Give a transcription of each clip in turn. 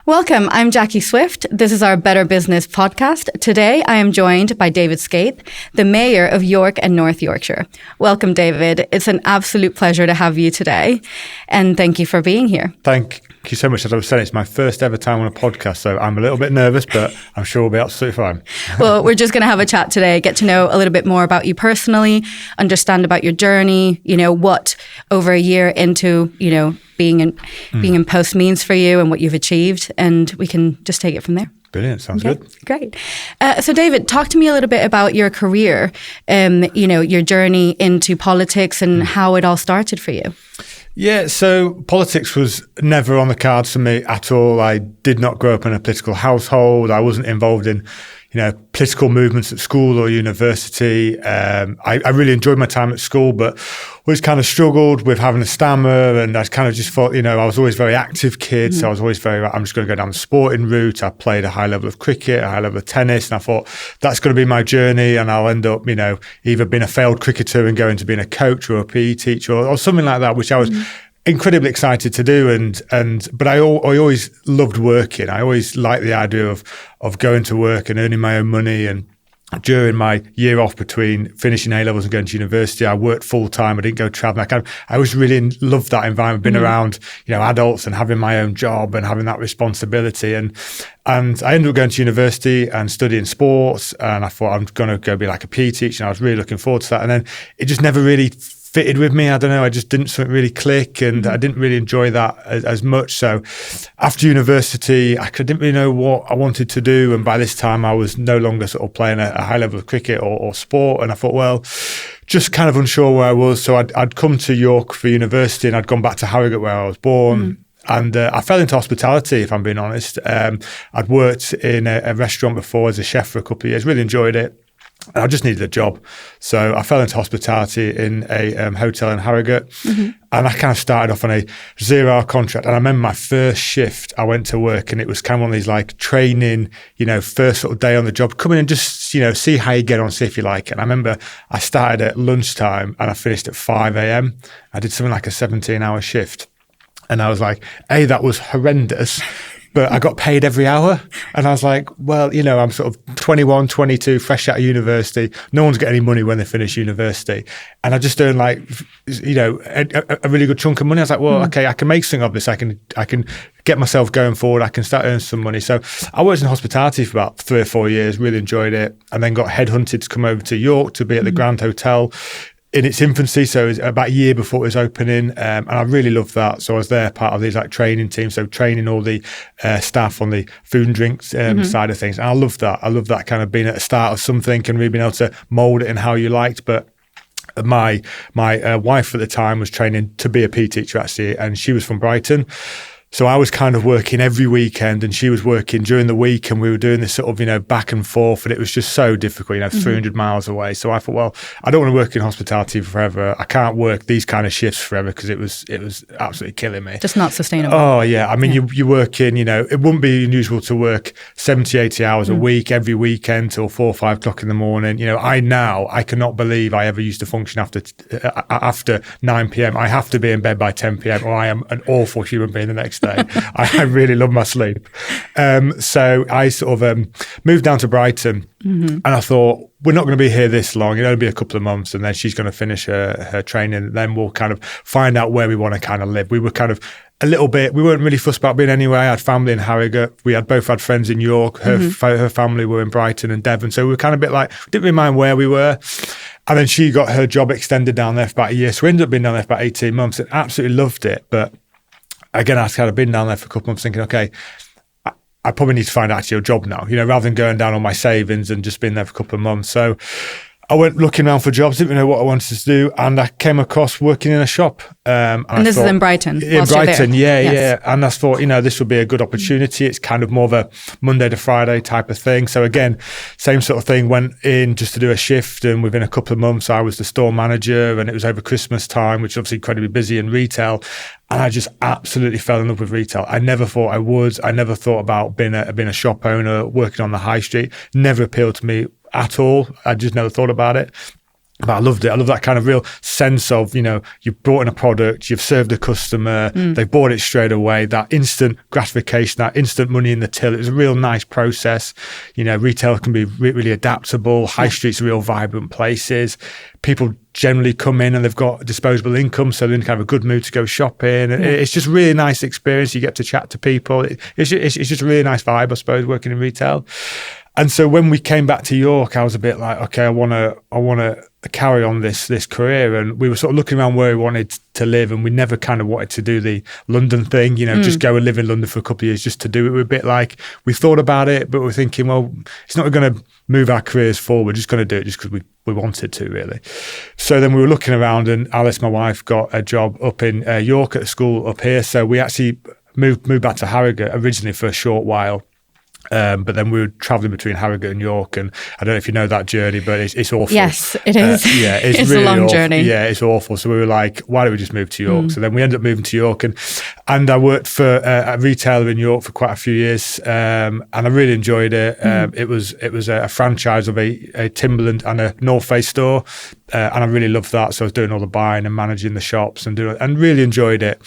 Welcome, I'm Jacqui Swift. This is our Better Business podcast. Today I am joined by David Skaith, the Mayor of York and North Yorkshire. Welcome, David. It's an absolute pleasure to have you today, and thank you for being here. Thank you so much. As I was saying, it's my first ever time on a podcast, so I'm a little bit nervous, but I'm sure we'll be absolutely fine. Well, we're just going to have a chat today, get to know a little bit more about you personally, understand about your journey, what over a year into, being in post means for you and what you've achieved, and we can just take it from there. Brilliant. Sounds good. Great. So David, talk to me a little bit about your career, your journey into politics and how it all started for you. Yeah, so politics was never on the cards for me at all. I did not grow up in a political household. I wasn't involved in, political movements at school or university. I really enjoyed my time at school, but always kind of struggled with having a stammer, and I kind of just thought, I was always a very active kid, so I was always I'm just going to go down the sporting route. I played a high level of cricket, a high level of tennis, and I thought that's going to be my journey, and I'll end up, either being a failed cricketer and going to being a coach or a PE teacher or something like that, which I was incredibly excited to do, but I always loved working. I always liked the idea of going to work and earning my own money. And during my year off between finishing A-levels and going to university, I worked full time. I didn't go traveling. I always really loved that environment, being around adults and having my own job and having that responsibility. And I ended up going to university and studying sports. And I thought I'm going to go be like a PE teacher. And I was really looking forward to that. And then it just never really fitted with me. I don't know. I just didn't really click, and I didn't really enjoy that as much. So after university, I didn't really know what I wanted to do. And by this time, I was no longer sort of playing a high level of cricket or sport. And I thought, well, just kind of unsure where I was. So I'd come to York for university, and I'd gone back to Harrogate where I was born. And I fell into hospitality, if I'm being honest. I'd worked in a restaurant before as a chef for a couple of years, really enjoyed it. I just needed a job. So I fell into hospitality in a hotel in Harrogate. And I kind of started off on a 0-hour contract. And I remember my first shift, I went to work, and it was kind of one of these like training, first sort of day on the job. Come in and just, see how you get on, see if you like it. And I remember I started at lunchtime and I finished at 5 a.m. I did something like a 17-hour shift. And I was like, that was horrendous. But I got paid every hour. And I was like, well, I'm sort of 21, 22, fresh out of university. No one's getting any money when they finish university. And I just earned a really good chunk of money. I was like, well, okay, I can make something of this. I can get myself going forward. I can start earning some money. So I worked in hospitality for about 3 or 4 years, really enjoyed it. And then got headhunted to come over to York to be at the Grand Hotel in its infancy, so it was about a year before it was opening, and I really loved that. So I was there, part of these like training teams, so training all the staff on the food and drinks side of things. And I loved that. I loved that kind of being at the start of something and really being able to mould it in how you liked. But my wife at the time was training to be a PE teacher actually, and she was from Brighton. So I was kind of working every weekend, and she was working during the week, and we were doing this sort of, back and forth, and it was just so difficult, 300 miles away. So I thought, well, I don't want to work in hospitality forever. I can't work these kind of shifts forever because it was absolutely killing me. Just not sustainable. Oh, yeah. I mean, you work in, it wouldn't be unusual to work 70, 80 hours a week, every weekend till 4 or 5 o'clock in the morning. I cannot believe I ever used to function after 9 p.m. I have to be in bed by 10 p.m. or I am an awful human being the next day. I really love my sleep. So I sort of moved down to Brighton, and I thought, we're not going to be here this long. It'll be a couple of months, and then she's going to finish her training. And then we'll kind of find out where we want to kind of live. We were kind of we weren't really fussed about being anywhere. I had family in Harrogate. We both had friends in York. Her family were in Brighton and Devon. So we were kind of a bit like, didn't really mind where we were. And then she got her job extended down there for about a year. So we ended up being down there for about 18 months and absolutely loved it. But again, I've kind of been down there for a couple of months thinking, okay, I probably need to find actually a job now, rather than going down on my savings and just being there for a couple of months. So I went looking around for jobs, didn't know what I wanted to do, and I came across working in a shop. And this is in Brighton? In Brighton, yeah. And I thought, this would be a good opportunity. It's kind of more of a Monday to Friday type of thing. So again, same sort of thing, went in just to do a shift, and within a couple of months I was the store manager, and it was over Christmas time, which is obviously incredibly busy in retail. And I just absolutely fell in love with retail. I never thought I would. I never thought about being a shop owner, working on the high street. Never appealed to me at all. I just never thought about it. But I loved it. I love that kind of real sense of, you've brought in a product, you've served a customer, they bought it straight away, that instant gratification, that instant money in the till. It was a real nice process. Retail can be really adaptable. High streets are real vibrant places. People generally come in and they've got disposable income, so they're in kind of a good mood to go shopping. It's just a really nice experience. You get to chat to people. It's just a really nice vibe, I suppose, working in retail. And so when we came back to York, I was a bit like, okay, I want to carry on this career. And we were sort of looking around where we wanted to live, and we never kind of wanted to do the London thing, just go and live in London for a couple of years just to do it. We're a bit like, we thought about it, but we're thinking, well, it's not going to move our careers forward. We're just going to do it just because we wanted to, really. So then we were looking around, and Alice, my wife, got a job up in York at a school up here. So we actually moved back to Harrogate originally for a short while. But then we were travelling between Harrogate and York, and I don't know if you know that journey, but it's awful. Yes, it is. It's really a long awful journey. Yeah, it's awful. So we were like, why don't we just move to York? So then we ended up moving to York, and I worked for a retailer in York for quite a few years, and I really enjoyed it. It was a franchise of a Timberland and a North Face store, and I really loved that. So I was doing all the buying and managing the shops and really enjoyed it.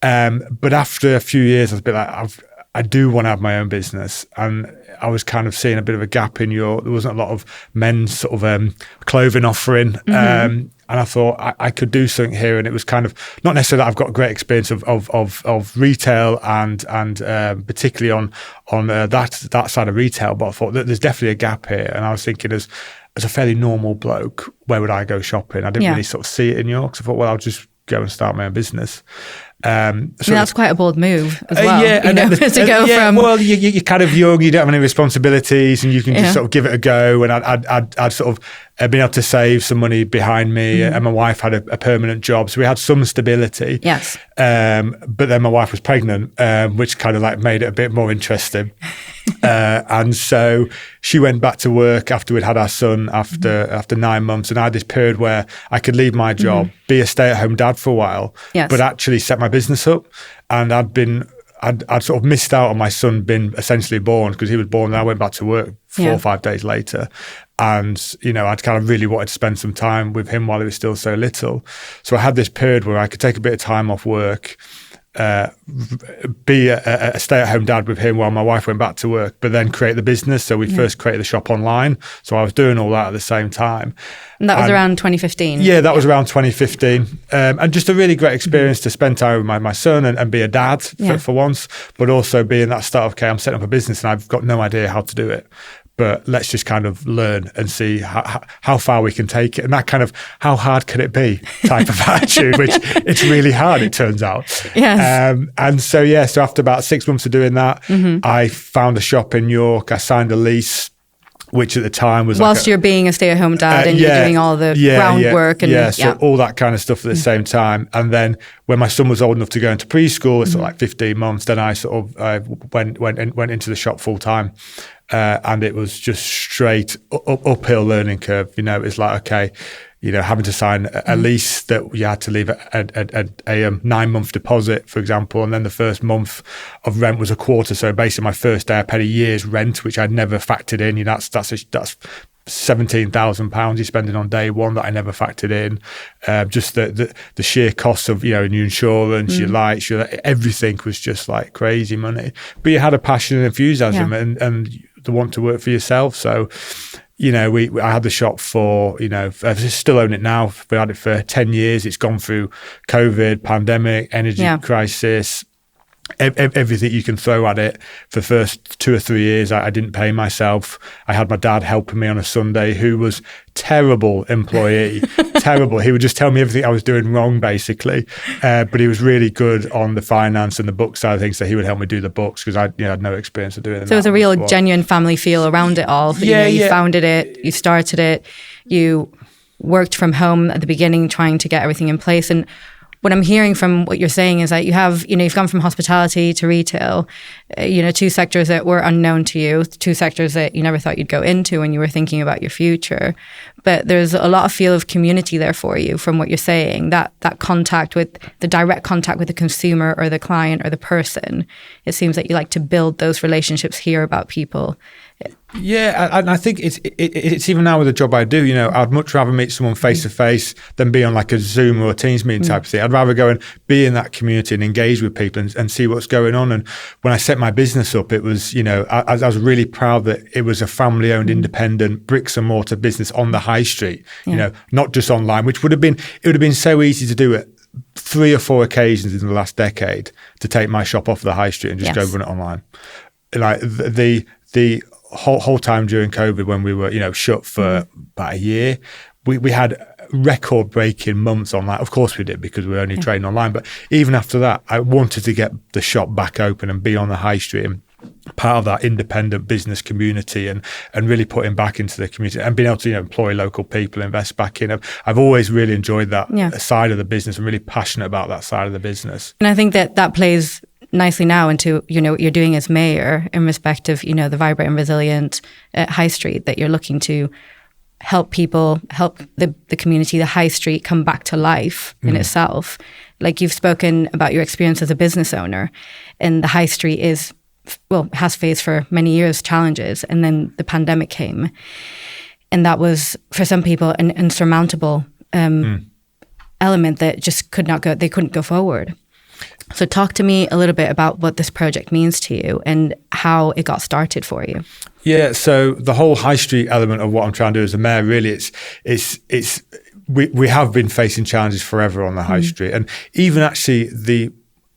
But after a few years, I was a bit like, I do want to have my own business, and I was kind of seeing a bit of a gap in York. There wasn't a lot of men's sort of clothing offering, and I thought I could do something here. And it was kind of not necessarily that I've got great experience of retail and particularly on that side of retail, but I thought that there's definitely a gap here. And I was thinking, as a fairly normal bloke, where would I go shopping? I didn't really sort of see it in York, so I thought, well, I'll just go and start my own business. So that's quite a bold move as well. To go from. Well, you're kind of young, you don't have any responsibilities, and you can just sort of give it a go. And I'd sort of been able to save some money behind me, and my wife had a permanent job, so we had some stability. Yes. But then my wife was pregnant, which kind of like made it a bit more interesting. And so she went back to work after we'd had our son after 9 months, and I had this period where I could leave my job, be a stay-at-home dad for a while, but actually set my business up. And I'd sort of missed out on my son being essentially born, because he was born and I went back to work 4 or 5 days later. And, I'd kind of really wanted to spend some time with him while he was still so little. So I had this period where I could take a bit of time off work, be a stay-at-home dad with him while my wife went back to work, but then create the business. So we first created the shop online. So I was doing all that at the same time. And that was around 2015? Yeah, that was around 2015. And just a really great experience to spend time with my son and be a dad for once, but also being that start of, okay, I'm setting up a business and I've got no idea how to do it. But let's just kind of learn and see how far we can take it. And that kind of, how hard can it be type of attitude, which it's really hard, it turns out. Yes. And so after about 6 months of doing that, I found a shop in York. I signed a lease, which at the time was whilst you're being a stay-at-home dad and you're doing all the groundwork and so all that kind of stuff at the same time. And then when my son was old enough to go into preschool, it's sort of like 15 months, then I sort of went into the shop full time. And it was just straight uphill learning curve. It was like, okay, having to sign a lease that you had to leave a 9-month deposit, for example, and then the first month of rent was a quarter. So basically, my first day I paid a year's rent, which I'd never factored in. That's £17,000 you're spending on day one that I never factored in. Just the sheer cost of your insurance, your lights, everything was just like crazy money. But you had a passion and enthusiasm and the want to work for yourself. So. I had the shop for, I still own it now. We had it for 10 years. It's gone through COVID, pandemic, energy crisis, everything you can throw at it. For the first 2 or 3 years, I didn't pay myself. I had my dad helping me on a Sunday, who was terrible employee, terrible. He would just tell me everything I was doing wrong, basically. But he was really good on the finance and the book side of things, so he would help me do the books because I had no experience of doing it. So it was a real genuine family feel around it all. You founded it, you started it, you worked from home at the beginning trying to get everything in place. And what I'm hearing from what you're saying is that you've gone from hospitality to retail, 2 sectors that were unknown to you, 2 sectors that you never thought you'd go into when you were thinking about your future. But there's a lot of feel of community there for you from what you're saying, that contact with the direct contact with the consumer or the client or the person. It seems that you like to build those relationships, hear about people. Yeah, and I think it's even now with the job I do, you know, I'd much rather meet someone face to face than be on like a Zoom or a Teams meeting type of thing. I'd rather go and be in that community and engage with people and see what's going on. And when I set my business up, it was, you know, I was really proud that it was a family-owned, independent bricks and mortar business on the high street, you know, not just online, which would have been so easy to do it 3 or 4 occasions in the last decade to take my shop off the high street and just go run it online. Like the whole time during COVID, when we were, you know, shut for about a year, we had record-breaking months online. Of course we did, because we were only trading online. But even after that, I wanted to get the shop back open and be on the high street and part of that independent business community and really putting back into the community and being able to, you know, employ local people, invest back in. I've always really enjoyed that side of the business. I'm really passionate about that side of the business. And I think that plays nicely now into, you know, what you're doing as mayor in respect of, you know, the vibrant and resilient high street, that you're looking to help people, help the community, the high street come back to life in itself. Like, you've spoken about your experience as a business owner, and the high street has faced for many years challenges, and then the pandemic came, and that was for some people an insurmountable element that just they couldn't go forward. So talk to me a little bit about what this project means to you and how it got started for you. Yeah, so the whole high street element of what I'm trying to do as a mayor, really, we have been facing challenges forever on the high street, and even actually the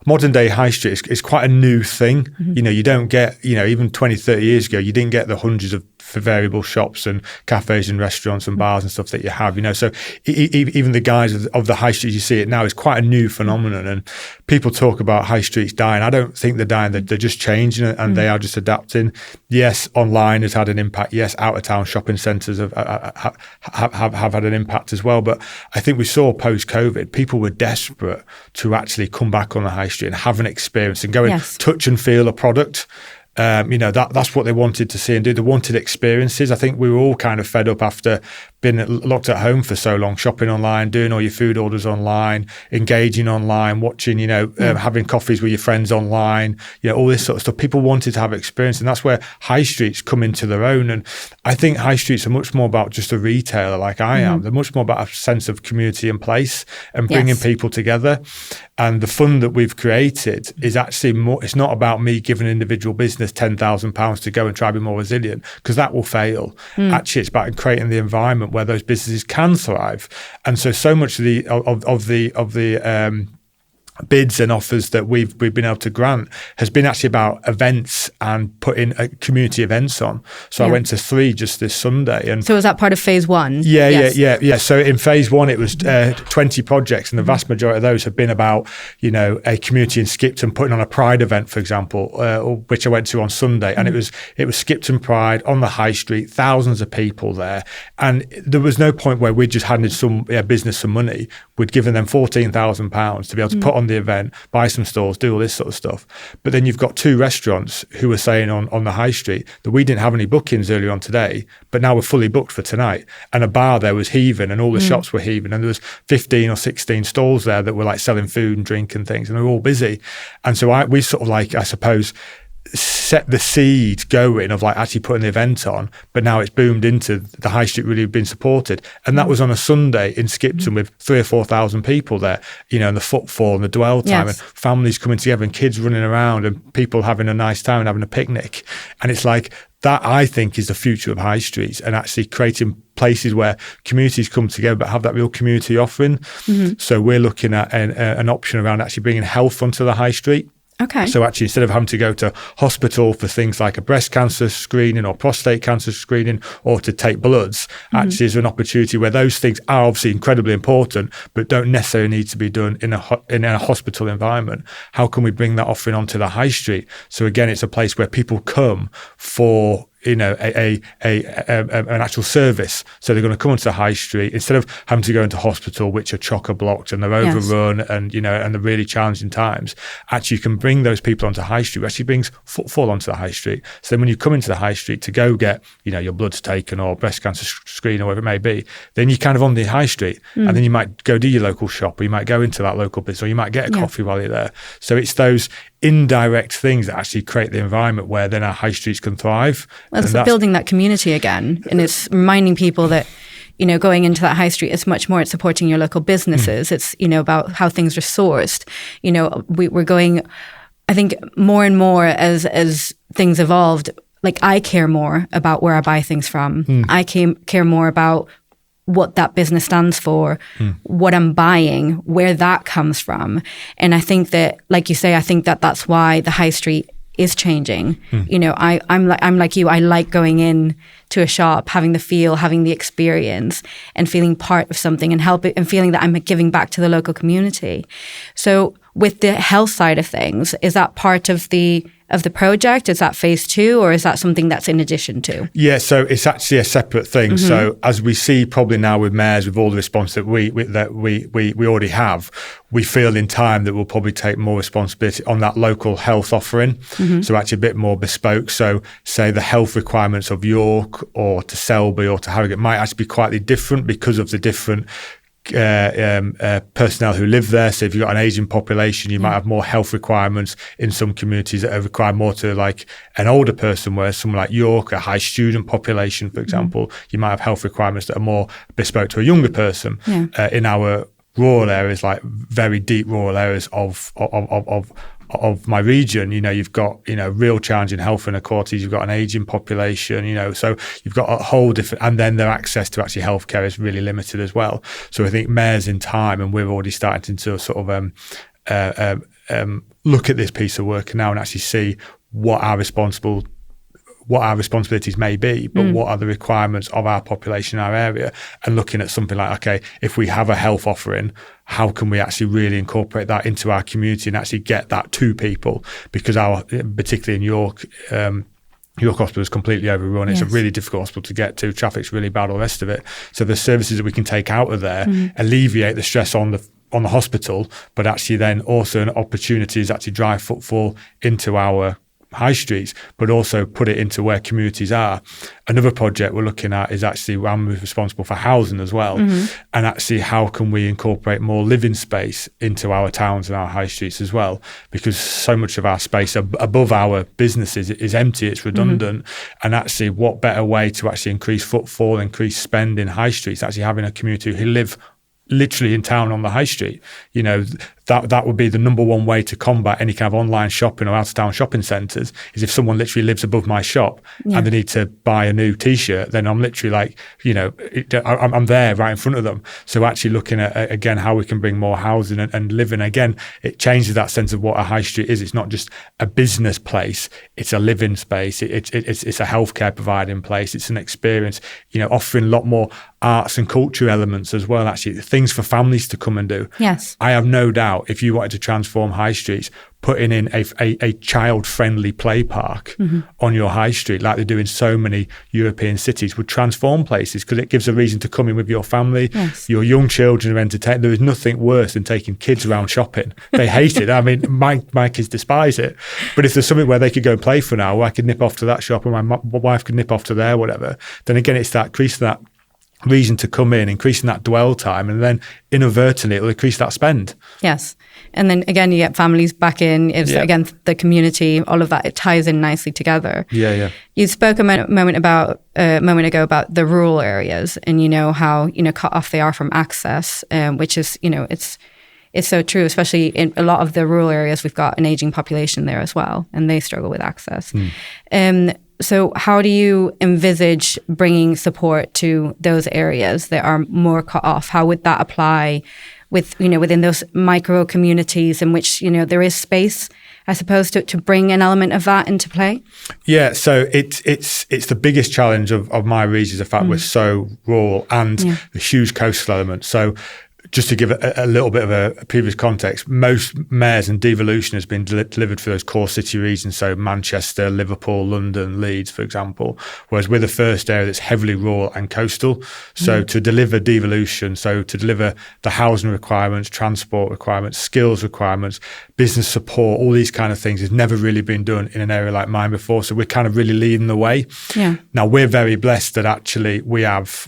modern day high street is quite a new thing. You know, you don't get, you know, even 20, 30 years ago, you didn't get the hundreds of variable shops and cafes and restaurants and bars and stuff that you have, you know. So even the guys of the high street, you see it now, is quite a new phenomenon. And people talk about high streets dying. I don't think they're dying. They're just changing, and they are just adapting. Yes, online has had an impact. Yes, out of town shopping centres have had an impact as well. But I think we saw post COVID, people were desperate to actually come back on the high street and have an experience and go and touch and feel a product. You know, that's what they wanted to see and do. They wanted experiences. I think we were all kind of fed up after being locked at home for so long, shopping online, doing all your food orders online, engaging online, watching, you know, having coffees with your friends online, you know, all this sort of stuff. People wanted to have experience, and that's where high streets come into their own. And I think high streets are much more about just a retailer like I am. They're much more about a sense of community and place and bringing people together. And the fund that we've created is actually more, it's not about me giving an individual business £10,000 to go and try to be more resilient, because that will fail. Actually, it's about creating the environment where those businesses can thrive. And so much of the bids and offers that we've been able to grant has been actually about events and putting community events on. So I went to 3 just this Sunday. And so was that part of phase 1? Yeah. So in phase 1, it was 20 projects, and the vast majority of those have been about, you know, a community in Skipton putting on a Pride event, for example, which I went to on Sunday. And it was Skipton Pride on the high street, thousands of people there. And there was no point where we just handed some business some money. We'd given them £14,000 to be able to put on the event, buy some stalls, do all this sort of stuff. But then you've got 2 restaurants who were saying on the high street that we didn't have any bookings earlier on today, but now we're fully booked for tonight. And a bar there was heaving, and all the shops were heaving, and there was 15 or 16 stalls there that were like selling food and drink and things, and they were all busy. And so we sort of, like, I suppose, set the seed going of like actually putting the event on, but now it's boomed into the high street really being supported. And that was on a Sunday in Skipton with 3,000 or 4,000 people there, you know, and the footfall and the dwell time and families coming together and kids running around and people having a nice time and having a picnic. And it's like that, I think, is the future of high streets, and actually creating places where communities come together but have that real community offering. So we're looking at an option around actually bringing health onto the high street. Okay. So actually, instead of having to go to hospital for things like a breast cancer screening or prostate cancer screening or to take bloods, actually is an opportunity where those things are obviously incredibly important, but don't necessarily need to be done in a hospital environment. How can we bring that offering onto the high street? So again, it's a place where people come for, you know, an actual service. So they're going to come onto the high street instead of having to go into hospital, which are chock-a-blocked and they're overrun and, you know, and the really challenging times. Actually, you can bring those people onto high street, which actually brings footfall onto the high street. So then when you come into the high street to go get, you know, your bloods taken or breast cancer screen or whatever it may be, then you're kind of on the high street and then you might go do your local shop, or you might go into that local business, or you might get a coffee while you're there. So it's those indirect things that actually create the environment where then our high streets can thrive. Well, it's building that community again, and it's reminding people that, going into that high street is much more. It's supporting your local businesses. It's, about how things are sourced. We're going, I think, more and more as things evolved, like I care more about where I buy things from. I care more about what that business stands for, what I'm buying, where that comes from. And I think that, like you say, I think that that's why the high street is changing. I'm like you. I like going in to a shop, having the feel, having the experience, and feeling part of something, and feeling that I'm giving back to the local community. So with the health side of things, is that part of the project? Is that phase 2, or is that something that's in addition to? Yeah, so it's actually a separate thing. So as we see probably now with mayors, with all the response that we already have, we feel in time that we'll probably take more responsibility on that local health offering. So actually a bit more bespoke. So say the health requirements of York or to Selby or to Harrogate might actually be quite different because of the different personnel who live there. So if you've got an aging population, you might have more health requirements in some communities that are required more to like an older person, whereas somewhere like York, a high student population, for example, you might have health requirements that are more bespoke to a younger person. In our rural areas, like very deep rural areas of my region, you've got, real challenge in health inequalities, you've got an aging population, so you've got a whole different, and then their access to actually healthcare is really limited as well. So I think mayors in time, and we're already starting to sort of look at this piece of work now and actually see what our responsibilities may be, but what are the requirements of our population in our area, and looking at something like, okay, if we have a health offering, how can we actually really incorporate that into our community and actually get that to people? Because particularly in York, York Hospital is completely overrun. It's a really difficult hospital to get to. Traffic's really bad, all the rest of it. So the services that we can take out of there alleviate the stress on the hospital, but actually then also an opportunity is actually drive footfall into our high streets, but also put it into where communities are. Another project we're looking at is actually I'm responsible for housing as well, and actually how can we incorporate more living space into our towns and our high streets as well, because so much of our space above our businesses is empty, it's redundant, and actually what better way to actually increase footfall, increase spend in high streets, actually having a community who live literally in town on the high street. That would be the number one way to combat any kind of online shopping or out-of-town shopping centres, is if someone literally lives above my shop and they need to buy a new T-shirt, then I'm literally like, I'm there right in front of them. So actually looking at, again, how we can bring more housing and living. Again, it changes that sense of what a high street is. It's not just a business place, it's a living space, it's a healthcare providing place, it's an experience, offering a lot more arts and culture elements as well, actually, things for families to come and do. Yes. I have no doubt if you wanted to transform high streets, putting in a child-friendly play park on your high street, like they do in so many European cities, would transform places, because it gives a reason to come in with your family. Yes. Your young children are entertained. There is nothing worse than taking kids around shopping. They hate it. I mean, my kids despise it. But if there's something where they could go and play for an hour, I could nip off to that shop, and my wife could nip off to there, whatever, then again, it's that increasing that reason to come in, increasing that dwell time, and then inadvertently it will increase that spend. Yes. And then again, you get families back in. It's again, the community, all of that, it ties in nicely together. Yeah. You spoke a moment ago about the rural areas, and how cut off they are from access, which is it's so true, especially in a lot of the rural areas. We've got an aging population there as well, and they struggle with access. So how do you envisage bringing support to those areas that are more cut off? How would that apply within those micro communities in which, there is space, I suppose, to bring an element of that into play? Yeah, so it's the biggest challenge of my region is the fact we're so rural and the huge coastal element. So just to give a little bit of a previous context, most mayors and devolution has been delivered for those core city regions, so Manchester, Liverpool, London, Leeds, for example, whereas we're the first area that's heavily rural and coastal. So to deliver devolution, so to deliver the housing requirements, transport requirements, skills requirements, business support, all these kind of things has never really been done in an area like mine before. So we're kind of really leading the way. Yeah. Now, we're very blessed that actually we have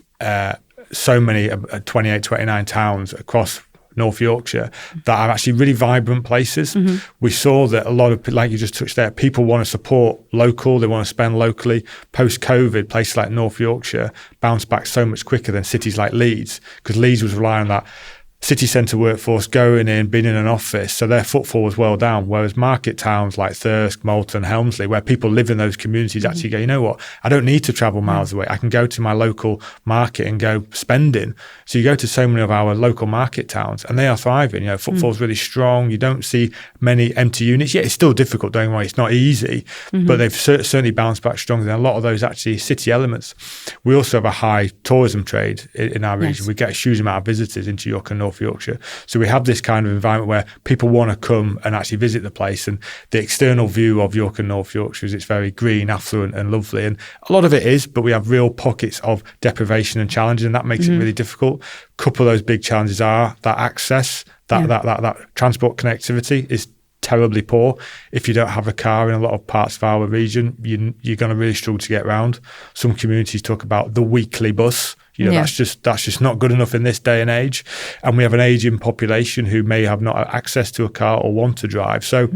so many 28, 29 towns across North Yorkshire that are actually really vibrant places. We saw that a lot of, like you just touched there, people want to support local, they want to spend locally. Post-COVID, places like North Yorkshire bounced back so much quicker than cities like Leeds, because Leeds was relying on that city centre workforce going in, being in an office, so their footfall was well down. Whereas market towns like Thirsk, Malton, Helmsley, where people live in those communities, actually go, you know what, I don't need to travel miles away. I can go to my local market and go spending. So you go to so many of our local market towns and they are thriving. You know, footfall's really strong. You don't see many empty units. Yeah, it's still difficult, don't worry, it's not easy, but they've certainly bounced back stronger than a lot of those actually city elements. We also have a high tourism trade in our region. We get a huge amount of visitors into York and North Yorkshire. So we have this kind of environment where people want to come and actually visit the place. And the external view of York and North Yorkshire is it's very green, affluent and lovely. And a lot of it is, but we have real pockets of deprivation and challenges, and that makes it really difficult. A couple of those big challenges are that access, that transport connectivity is terribly poor. If you don't have a car in a lot of parts of our region, you're going to really struggle to get around. Some communities talk about the weekly bus. You know, that's just not good enough in this day and age. And we have an ageing population who may have not access to a car or want to drive. So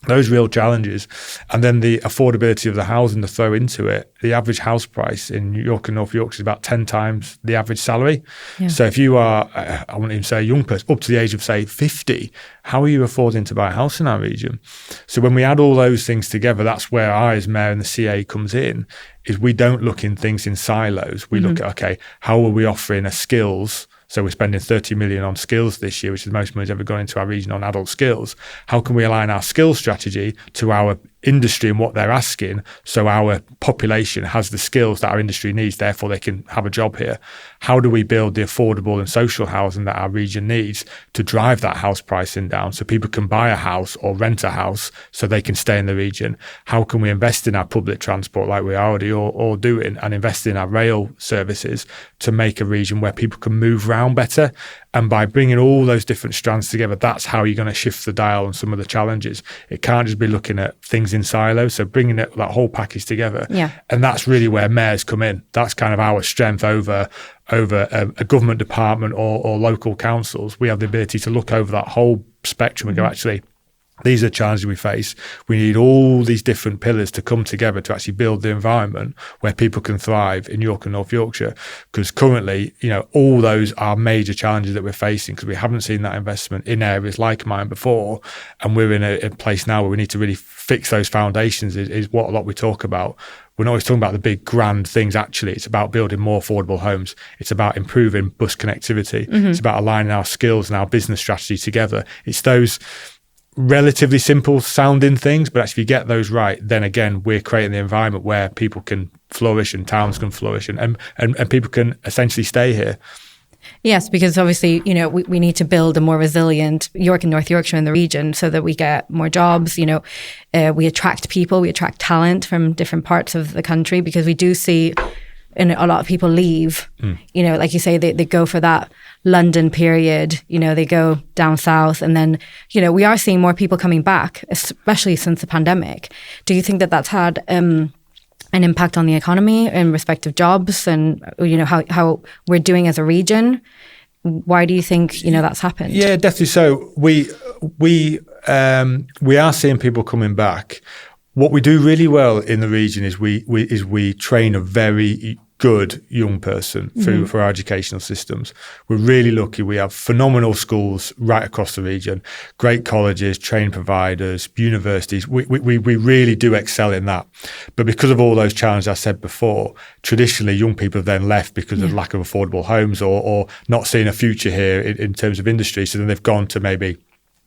those real challenges. And then the affordability of the housing to throw into it. The average house price in York and North Yorkshire is about 10 times the average salary. So if you are, I wouldn't even say a young person, up to the age of, say, 50, how are you affording to buy a house in our region? So when we add all those things together, that's where I, as Mayor and the CA comes in, is we don't look in things in silos. We look at, okay, how are we offering a skills? So we're spending 30 million on skills this year, which is the most money's ever gone into our region on adult skills. How can we align our skills strategy to our industry and what they're asking, so our population has the skills that our industry needs, therefore they can have a job here? How do we build the affordable and social housing that our region needs to drive that house pricing down so people can buy a house or rent a house so they can stay in the region? How can we invest in our public transport like we are already all doing, and invest in our rail services to make a region where people can move around better? And by bringing all those different strands together, that's how you're going to shift the dial on some of the challenges. It can't just be looking at things in silos. So bringing that whole package together. And that's really where mayors come in. That's kind of our strength over a government department or local councils. We have the ability to look over that whole spectrum and go, actually, these are the challenges we face. We need all these different pillars to come together to actually build the environment where people can thrive in York and North Yorkshire. Because currently, you know, all those are major challenges that we're facing because we haven't seen that investment in areas like mine before. And we're in a place now where we need to really fix those foundations is what a lot we talk about. We're not always talking about the big grand things. Actually, it's about building more affordable homes. It's about improving bus connectivity. It's about aligning our skills and our business strategy together. It's those relatively simple sounding things, but actually if you get those right, then again, we're creating the environment where people can flourish and towns can flourish and people can essentially stay here. Yes, because obviously, you know, we need to build a more resilient York and North Yorkshire in the region so that we get more jobs, you know, we attract people, we attract talent from different parts of the country, because we do see and a lot of people leave, you know, like you say, they go for that London period, you know, they go down south, and then, you know, we are seeing more people coming back, especially since the pandemic. Do you think that that's had an impact on the economy in respect of jobs and, you know, how we're doing as a region? Why do you think, you know, that's happened? Yeah, definitely. So we are seeing people coming back. What we do really well in the region is we train a very good young person for our educational systems. We're really lucky. We have phenomenal schools right across the region, great colleges, training providers, universities. We really do excel in that. But because of all those challenges I said before, traditionally young people have then left because of lack of affordable homes or not seeing a future here in terms of industry. So then they've gone to maybe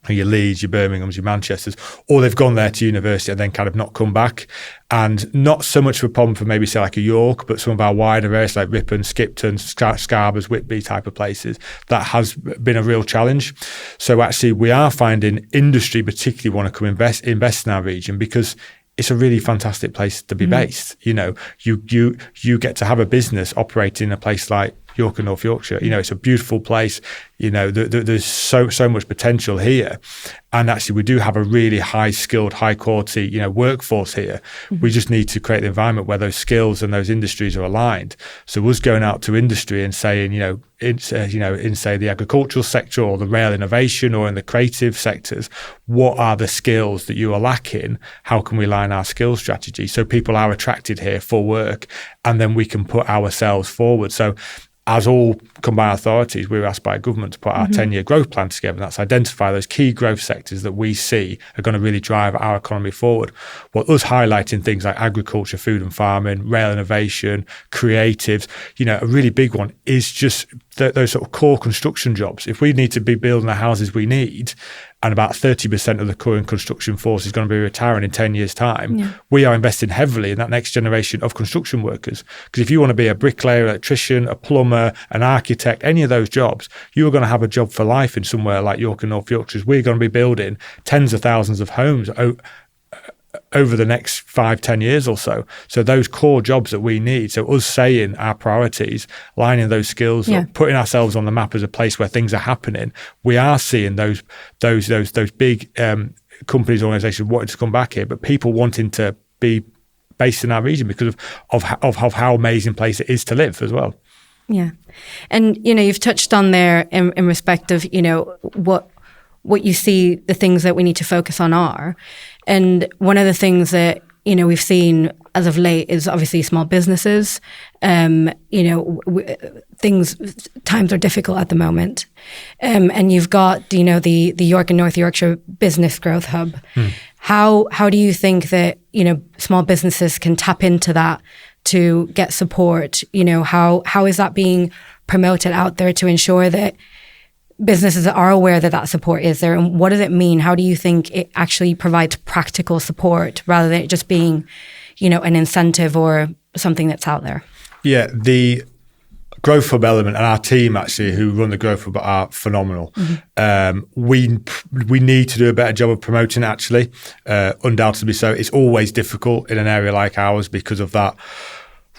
your Leeds, your Birminghams, your Manchesters, or they've gone there to university and then kind of not come back. And not so much of a problem for maybe say like a York, but some of our wider areas like Ripon, Skipton, Scarborough, Whitby type of places, that has been a real challenge. So actually we are finding industry particularly want to come invest in our region because it's a really fantastic place to be based. You know, you get to have a business operating in a place like York and North Yorkshire. It's a beautiful place. There's so much potential here. And actually, we do have a really high-skilled, high-quality, workforce here. Mm-hmm. We just need to create the environment where those skills and those industries are aligned. So us going out to industry and saying, in say the agricultural sector or the rail innovation or in the creative sectors, what are the skills that you are lacking? How can we align our skills strategy so people are attracted here for work, and then we can put ourselves forward? So as all combined authorities, we were asked by government to put our 10-year growth plan together. And that's identify those key growth sectors that we see are going to really drive our economy forward. Well, us highlighting things like agriculture, food and farming, rail innovation, creatives, a really big one is just those sort of core construction jobs. If we need to be building the houses we need, and about 30% of the current construction force is going to be retiring in 10 years' time, we are investing heavily in that next generation of construction workers. Because if you want to be a bricklayer, electrician, a plumber, an architect, any of those jobs, you are going to have a job for life in somewhere like York and North Yorkshire. We're going to be building tens of thousands of homes over the next 5-10 years or so. So those core jobs that we need, so us saying our priorities, lining those skills up, putting ourselves on the map as a place where things are happening, we are seeing those big companies, organisations wanting to come back here, but people wanting to be based in our region because of how amazing place it is to live as well. Yeah. And, you've touched on there in respect of, what you see the things that we need to focus on are. And one of the things that, we've seen as of late is obviously small businesses. Times are difficult at the moment. And you've got, the York and North Yorkshire Business Growth Hub. How do you think that, small businesses can tap into that to get support? How is that being promoted out there to ensure that businesses are aware that support is there? And what does it mean? How do you think it actually provides practical support rather than it just being, an incentive or something that's out there? Yeah, the Growth Hub element and our team actually who run the Growth Hub are phenomenal. We need to do a better job of promoting it actually, undoubtedly so. It's always difficult in an area like ours because of that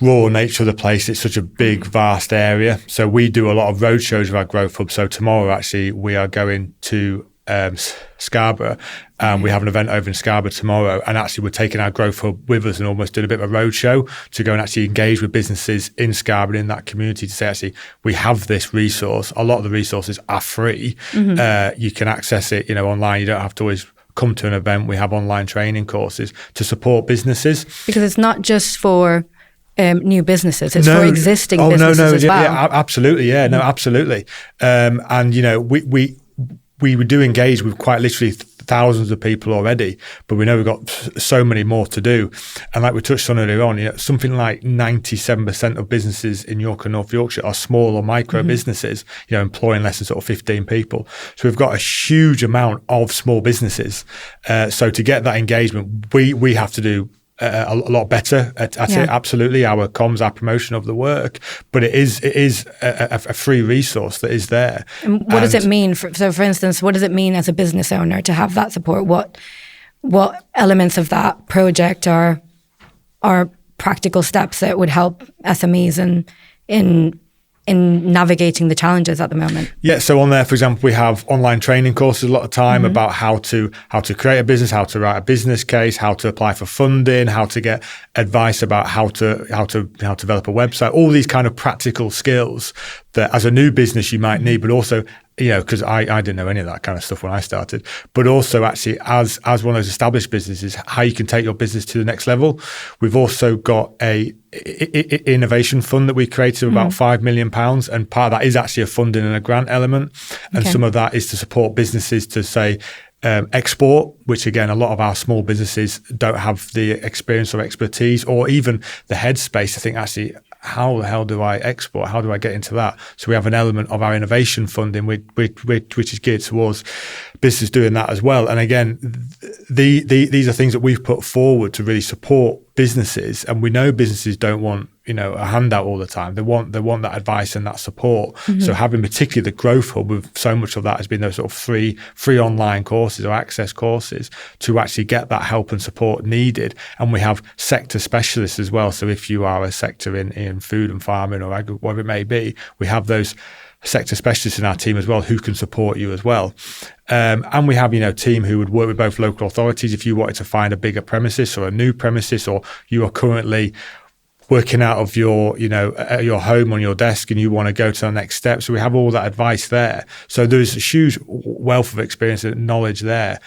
rural nature of the place. It's such a big, vast area. So we do a lot of road shows with our Growth Hub. So tomorrow, actually, we are going to Scarborough, and we have an event over in Scarborough tomorrow. And actually, we're taking our Growth Hub with us and almost doing a bit of a road show to go and actually engage with businesses in Scarborough, in that community, to say, actually, we have this resource. A lot of the resources are free. You can access it, online. You don't have to always come to an event. We have online training courses to support businesses. Because it's not just for new businesses, it's for existing businesses as well. Yeah, absolutely. Yeah, no, absolutely. And we do engage with quite literally thousands of people already, but we know we've got so many more to do. And like we touched on earlier on, something like 97% of businesses in York and North Yorkshire are small or micro businesses, employing less than sort of 15 people. So we've got a huge amount of small businesses. So to get that engagement, we have to do a lot better at it. Absolutely, our comms, our promotion of the work, but it is a free resource that is there. And what does it mean? For instance, what does it mean as a business owner to have that support? What elements of that project are practical steps that would help SMEs in navigating the challenges at the moment? Yeah, so on there, for example, we have online training courses a lot of time about how to create a business, how to write a business case, how to apply for funding, how to get advice about how to develop a website, all these kind of practical skills that as a new business you might need, but also, because I didn't know any of that kind of stuff when I started, but also actually as one of those established businesses, how you can take your business to the next level. We've also got a innovation fund that we created of about £5 million, and part of that is actually a funding and a grant element, and some of that is to support businesses to say export, which again a lot of our small businesses don't have the experience or expertise or even the headspace to think, actually, how the hell do I export? How do I get into that? So we have an element of our innovation funding which is geared towards business doing that as well. And again, these are things that we've put forward to really support businesses, and we know businesses don't want, a handout all the time. They want that advice and that support. So having particularly the Growth Hub, with so much of that has been those sort of free online courses or access courses to actually get that help and support needed. And we have sector specialists as well. So if you are a sector in food and farming or whatever it may be, we have those sector specialists in our team as well who can support you as well. And we have, a team who would work with both local authorities if you wanted to find a bigger premises or a new premises, or you are currently working out of your home on your desk and you want to go to the next step. So we have all that advice there. So there's a huge wealth of experience and knowledge there.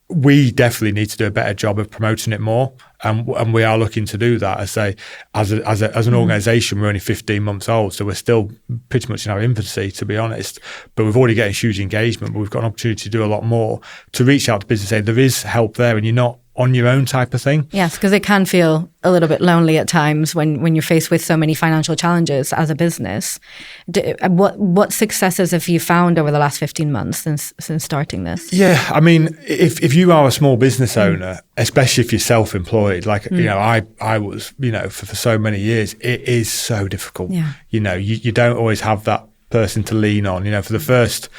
We definitely need to do a better job of promoting it more, and we are looking to do that. As an organisation, we're only 15 months old, so we're still pretty much in our infancy, to be honest. But we've already getting huge engagement. But we've got an opportunity to do a lot more, to reach out to business, say there is help there, and you're not on your own type of thing. Yes, because it can feel a little bit lonely at times when you're faced with so many financial challenges as a business. What successes have you found over the last 15 months since starting this? Yeah, I mean, if you are a small business owner, especially if you're self-employed, like I was, for so many years, it is so difficult. Yeah. You don't always have that person to lean on. For the first,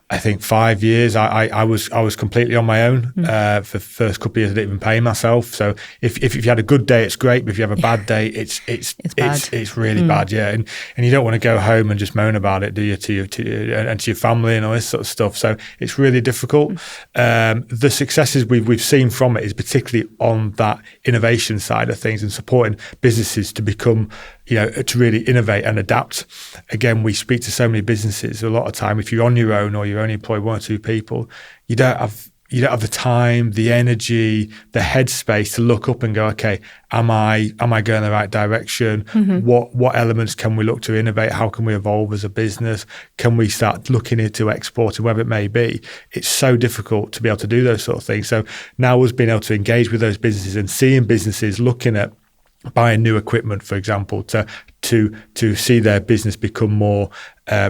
I think 5 years, I was completely on my own. For the first couple of years, I didn't even pay myself. So if you had a good day, it's great. But if you have a bad day, it's really bad. Yeah, and you don't want to go home and just moan about it, do you? To your family and all this sort of stuff. So it's really difficult. The successes we've seen from it is particularly on that innovation side of things and supporting businesses to become, to really innovate and adapt. Again, we speak to so many businesses. A lot of time, if you're on your own or you only employ one or two people, you don't have the time, the energy, the headspace to look up and go, okay, am I going the right direction? What elements can we look to innovate? How can we evolve as a business? Can we start looking into exporting, whatever it may be? It's so difficult to be able to do those sort of things. So now us being able to engage with those businesses and seeing businesses looking at buying new equipment, for example, to see their business become more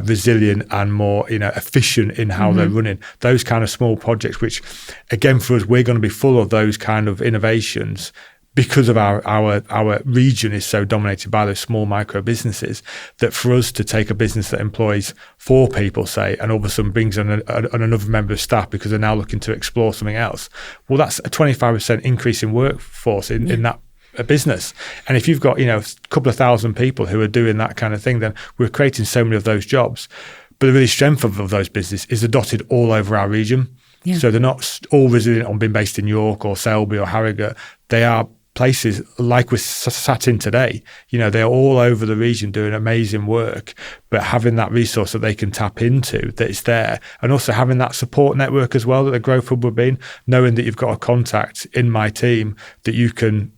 resilient and more efficient in how they're running. Those kind of small projects, which again for us, we're going to be full of those kind of innovations because of our region is so dominated by those small micro businesses, that for us to take a business that employs 4 people, say, and all of a sudden brings on another member of staff because they're now looking to explore something else, well, that's a 25% increase in workforce in that a business. And if you've got a couple of thousand people who are doing that kind of thing, then we're creating so many of those jobs. But the really strength of those businesses is they're dotted all over our region. So they're not all resilient on being based in York or Selby or Harrogate. They are places like we're sat in today. They're all over the region doing amazing work, but having that resource that they can tap into, that it's there, and also having that support network as well that the Growth Hub would be, knowing that you've got a contact in my team that you can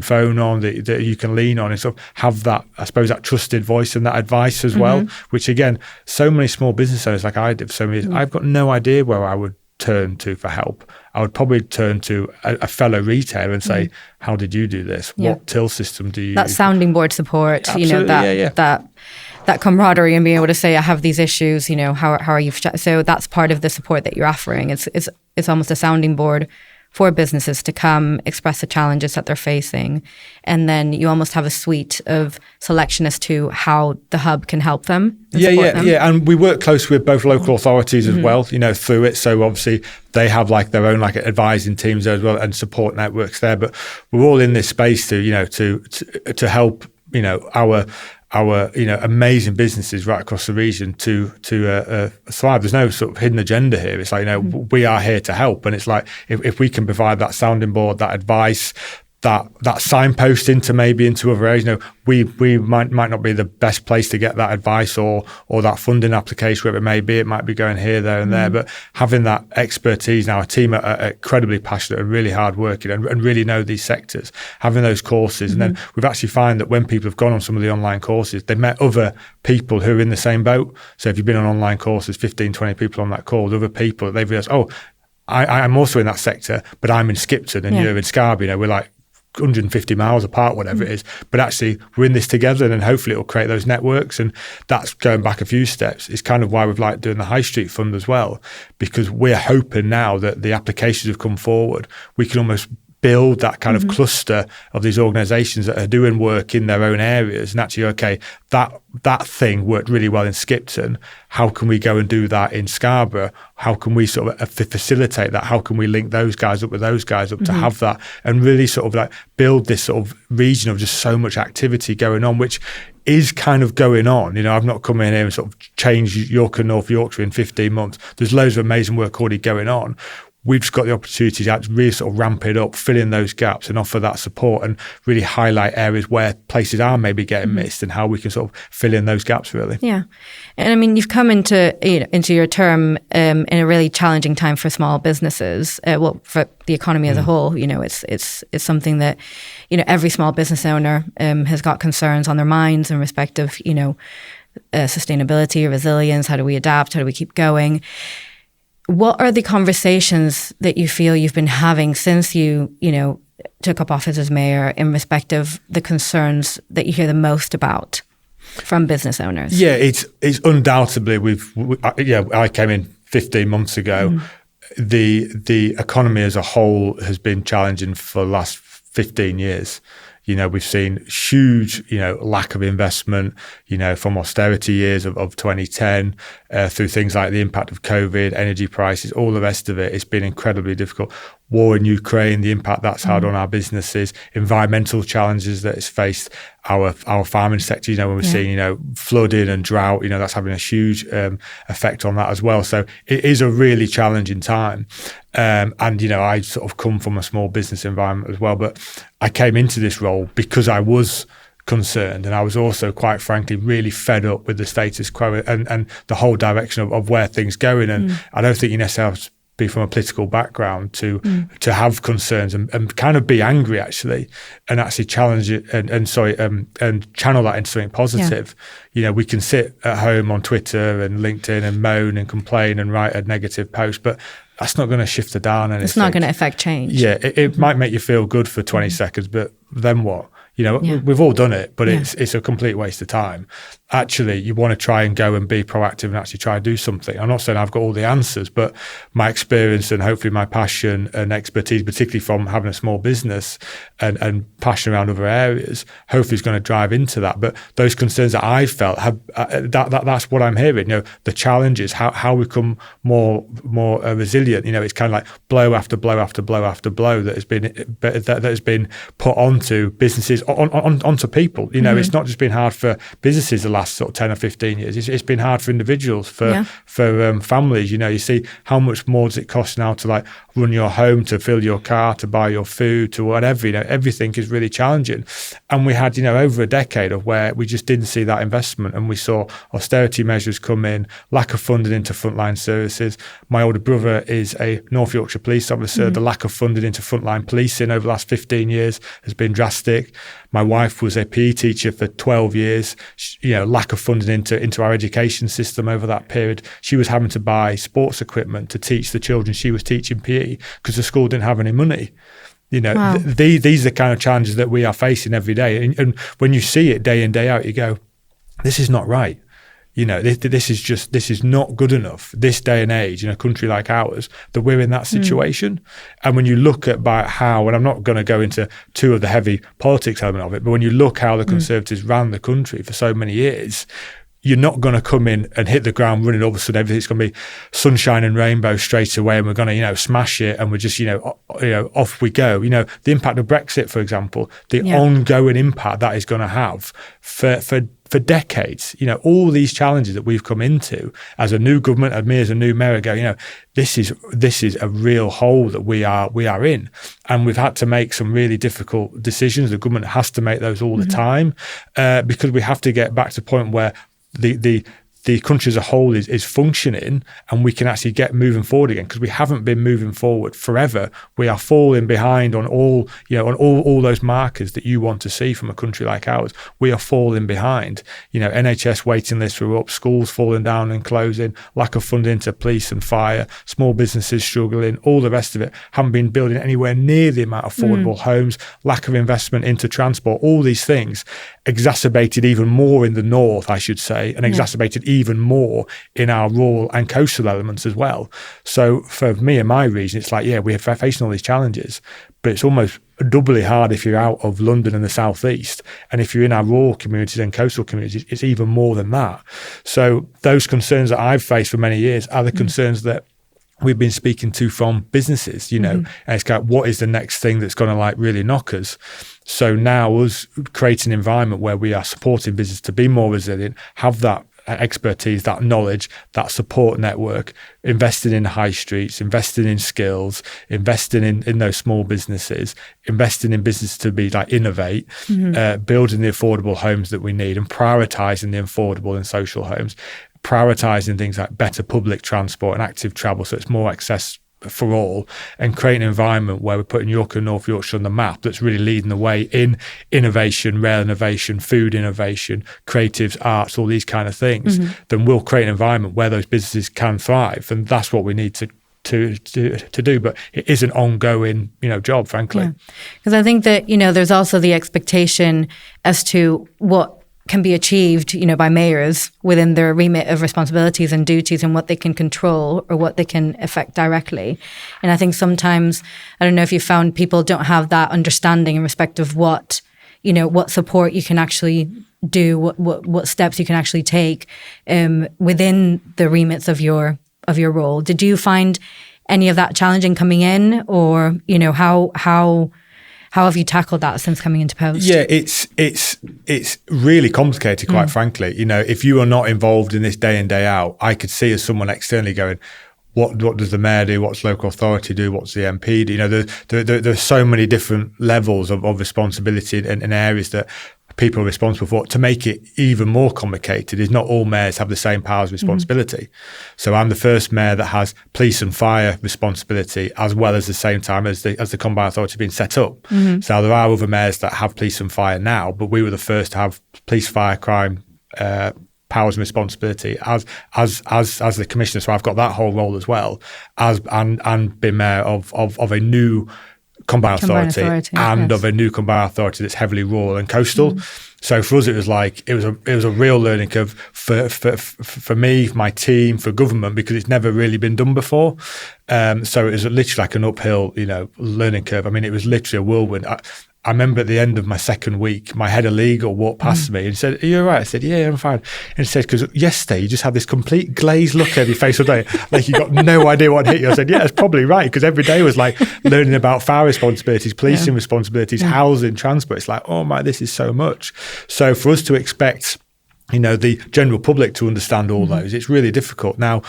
phone on, that you can lean on, and sort of have that, I suppose, that trusted voice and that advice as well, which again, so many small business owners like I did, I've got no idea where I would turn to for help. I would probably turn to a fellow retailer and say, how did you do this? What till system do you that use? sounding board support, that camaraderie, and being able to say, I have these issues, how are you? So that's part of the support that you're offering. It's almost a sounding board for businesses to come express the challenges that they're facing. And then you almost have a suite of selection as to how the hub can help them. Yeah. And we work closely with both local authorities as well, through it. So obviously they have their own advising teams as well and support networks there. But we're all in this space to help, our amazing businesses right across the region to thrive. There's no sort of hidden agenda here. It's we are here to help, and it's if we can provide that sounding board, that advice, that signposting into other areas. We might not be the best place to get that advice or that funding application, wherever it may be. It might be going here, there, and there. But having that expertise now, a team are incredibly passionate and really hard working and really know these sectors. Having those courses, and then we've actually found that when people have gone on some of the online courses, they've met other people who are in the same boat. So if you've been on online courses, 15, 20 people on that call, other people, they've realised, I'm also in that sector, but I'm in Skipton and you're in Scarborough. We're 150 miles apart, whatever it is, but actually we're in this together, and then hopefully it'll create those networks. And that's going back a few steps. It's kind of why we've liked doing the High Street Fund as well, because we're hoping now that the applications have come forward, we can almost build that kind of cluster of these organisations that are doing work in their own areas, and actually, okay, that thing worked really well in Skipton. How can we go and do that in Scarborough? How can we sort of facilitate that? How can we link those guys up with those guys up to have that, and really sort of like build this sort of region of just so much activity going on, which is kind of going on. You know, I've not come in here and sort of changed York and North Yorkshire in 15 months. There's loads of amazing work already going on. We've just got the opportunity to really sort of ramp it up, fill in those gaps and offer that support, and really highlight areas where places are maybe getting missed, and how we can sort of fill in those gaps, really. Yeah. And I mean, you've come into your term in a really challenging time for small businesses, for the economy as a whole. You know, it's something that, you know, every small business owner has got concerns on their minds in respect of, you know, sustainability, resilience, how do we adapt, how do we keep going? What are the conversations that you feel you've been having since you took up office as mayor in respect of the concerns that you hear the most about from business owners? Yeah, it's undoubtedly I came in 15 months ago. The economy as a whole has been challenging for the last 15 years. You know, we've seen huge, you know, lack of investment, you know, from austerity years of 2010 through things like the impact of COVID, energy prices, all the rest of it. It's been incredibly difficult. War in Ukraine, the impact that's had on our businesses, environmental challenges that it's faced our farming sector. You know, when we're seeing, you know, flooding and drought, you know, that's having a huge effect on that as well. So it is a really challenging time. And, you know, I sort of come from a small business environment as well, but I came into this role because I was concerned, and I was also, quite frankly, really fed up with the status quo and the whole direction of where things going. And I don't think you necessarily have to be from a political background to have concerns and kind of be angry, actually, and actually challenge it and channel that into something positive. You know, we can sit at home on Twitter and LinkedIn and moan and complain and write a negative post, but that's not going to shift the dial anything. It's not going to affect change. Yeah, it might make you feel good for 20 seconds, but then what? You know, we've all done it, but it's a complete waste of time. Actually, you want to try and go and be proactive and actually try and do something. I'm not saying I've got all the answers, but my experience and hopefully my passion and expertise, particularly from having a small business and passion around other areas, hopefully is going to drive into that. But those concerns that I felt, that's what I'm hearing. You know, the challenges, how we become more resilient. You know, it's kind of like blow after blow after blow after blow that has been put onto businesses, onto people. You know, it's not just been hard for businesses the last sort of 10 or 15 years. It's been hard for individuals, for families. You know, you see how much more does it cost now to like run your home, to fill your car, to buy your food, to whatever. You know, everything is really challenging. And we had, you know, over a decade of where we just didn't see that investment, and we saw austerity measures come in, lack of funding into frontline services. My older brother is a North Yorkshire police officer. The lack of funding into frontline policing over the last 15 years has been drastic. My wife was a PE teacher for 12 years. You know, lack of funding into our education system over that period. She was having to buy sports equipment to teach the children she was teaching PE because the school didn't have any money. You know, these are the kind of challenges that we are facing every day. And when you see it day in, day out, you go, this is not right. You know, this is not good enough, this day and age in a country like ours, that we're in that situation. And when you look at how, and I'm not going to go into too of the heavy politics element of it, but when you look how the Conservatives ran the country for so many years, you're not going to come in and hit the ground running. All of a sudden, everything's going to be sunshine and rainbow straight away, and we're going to, you know, smash it, and we're just, you know, off we go. You know, the impact of Brexit, for example, the ongoing impact that is going to have for decades. You know, all these challenges that we've come into as a new government, and me as a new mayor, go, you know, this is a real hole that we are in, and we've had to make some really difficult decisions. The government has to make those all the time because we have to get back to the point where the country as a whole is functioning, and we can actually get moving forward again, because we haven't been moving forward forever. We are falling behind on all those markers that you want to see from a country like ours. We are falling behind. You know, NHS waiting lists were up, schools falling down and closing, lack of funding to police and fire, small businesses struggling, all the rest of it. Haven't been building anywhere near the amount of affordable homes, lack of investment into transport. All these things exacerbated even more in the north, I should say, and exacerbated even more in our rural and coastal elements as well. So for me and my region, it's like, yeah, we're facing all these challenges, but it's almost doubly hard if you're out of London and the southeast. And if you're in our rural communities and coastal communities, it's even more than that. So those concerns that I've faced for many years are the concerns that we've been speaking to from businesses, and it's kind of, what is the next thing that's going to like really knock us? So now us creating an environment where we are supporting business to be more resilient, have that expertise, that knowledge, that support network, investing in high streets, investing in skills, investing in those small businesses, investing in business to be like innovate, building the affordable homes that we need, and prioritising the affordable and social homes, prioritising things like better public transport and active travel so it's more access for all, and creating an environment where we're putting York and North Yorkshire on the map that's really leading the way in innovation, rail innovation, food innovation, creatives, arts, all these kind of things, then we'll create an environment where those businesses can thrive. And that's what we need to do. But it is an ongoing, job, frankly. Because I think that, there's also the expectation as to what can be achieved, by mayors within their remit of responsibilities and duties and what they can control or what they can affect directly. And I think sometimes, I don't know if you found people don't have that understanding in respect of what support you can actually do, what steps you can actually take within the remits of your role. Did you find any of that challenging coming in, or, how have you tackled that since coming into post? Yeah, it's really complicated, quite frankly. If you are not involved in this day in, day out, I could see as someone externally going, what does the mayor do? What's local authority do? What's the MP do? There's so many different levels of responsibility in areas that people are responsible for. To make it even more complicated is not all mayors have the same powers of responsibility. So I'm the first mayor that has police and fire responsibility as well as the same time as the Combined Authority being set up. So there are other mayors that have police and fire now, but we were the first to have police, fire, crime powers and responsibility as the commissioner. So I've got that whole role as well and been mayor of a new Combined Authority and of a new Combined Authority that's heavily rural and coastal. So for us, it was a real learning curve for me, my team, for government, because it's never really been done before. So it was literally like an uphill, learning curve. I mean, it was literally a whirlwind. I remember at the end of my second week, my head of legal walked past me and said, "Are you all right?" I said, "Yeah, I'm fine." And he said, "Because yesterday you just had this complete glazed look over your face all day, like you got no idea what hit you." I said, "Yeah, that's probably right," because every day was like learning about fire responsibilities, policing responsibilities, housing, transport. It's like, oh my, this is so much. So for us to expect, the general public to understand all those, it's really difficult. Now,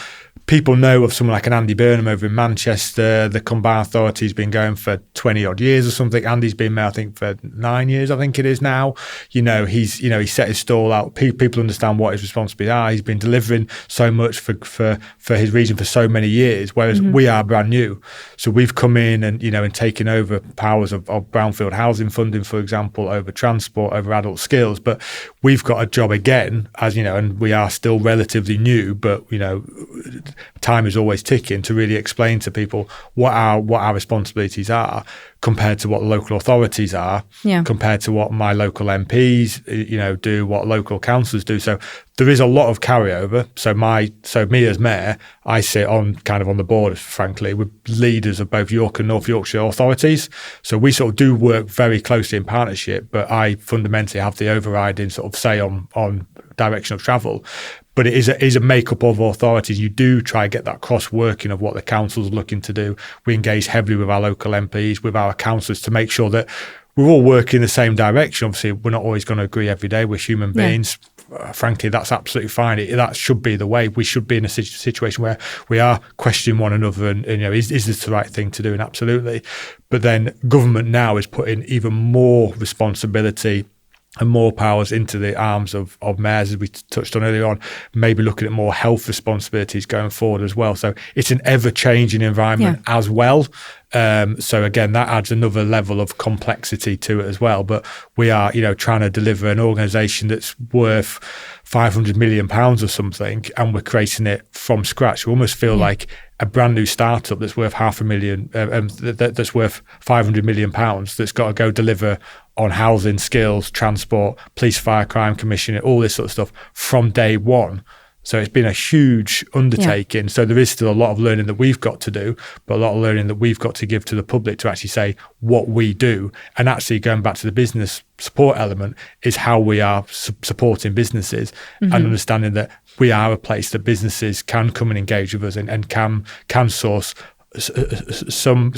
people know of someone like an Andy Burnham over in Manchester. The Combined Authority's been going for 20 odd years or something. Andy's been mayor, I think, for 9 years, I think it is now. He's set his stall out. People understand what his responsibilities are. He's been delivering so much for his region for so many years, whereas we are brand new. So we've come in and taken over powers of brownfield housing funding, for example, over transport, over adult skills. But we've got a job again, and we are still relatively new, but, time is always ticking to really explain to people what our responsibilities are compared to what local authorities are, compared to what my local MPs, do, what local councillors do. So there is a lot of carryover. So me as mayor, I sit on the board, frankly, with leaders of both York and North Yorkshire authorities. So we sort of do work very closely in partnership, but I fundamentally have the overriding sort of say on direction of travel. But it is a makeup of authorities. You do try to get that cross-working of what the council's looking to do. We engage heavily with our local MPs, with our councillors, to make sure that we're all working in the same direction. Obviously, we're not always going to agree every day. We're human beings. Frankly, that's absolutely fine. That should be the way. We should be in a situation where we are questioning one another and is this the right thing to do? And absolutely. But then government now is putting even more responsibility and more powers into the arms of mayors, as we touched on earlier on, maybe looking at more health responsibilities going forward as well. So it's an ever-changing environment as well. So again, that adds another level of complexity to it as well. But we are, trying to deliver an organisation that's worth £500 million or something, and we're creating it from scratch. We almost feel like a brand new startup that's worth $500 million, that's worth £500 million, that's got to go deliver on housing, skills, transport, police, fire, crime commission, all this sort of stuff from day one. So it's been a huge undertaking. So there is still a lot of learning that we've got to do, but a lot of learning that we've got to give to the public to actually say what we do. And actually going back to the business support element is how we are supporting businesses and understanding that we are a place that businesses can come and engage with us and can source some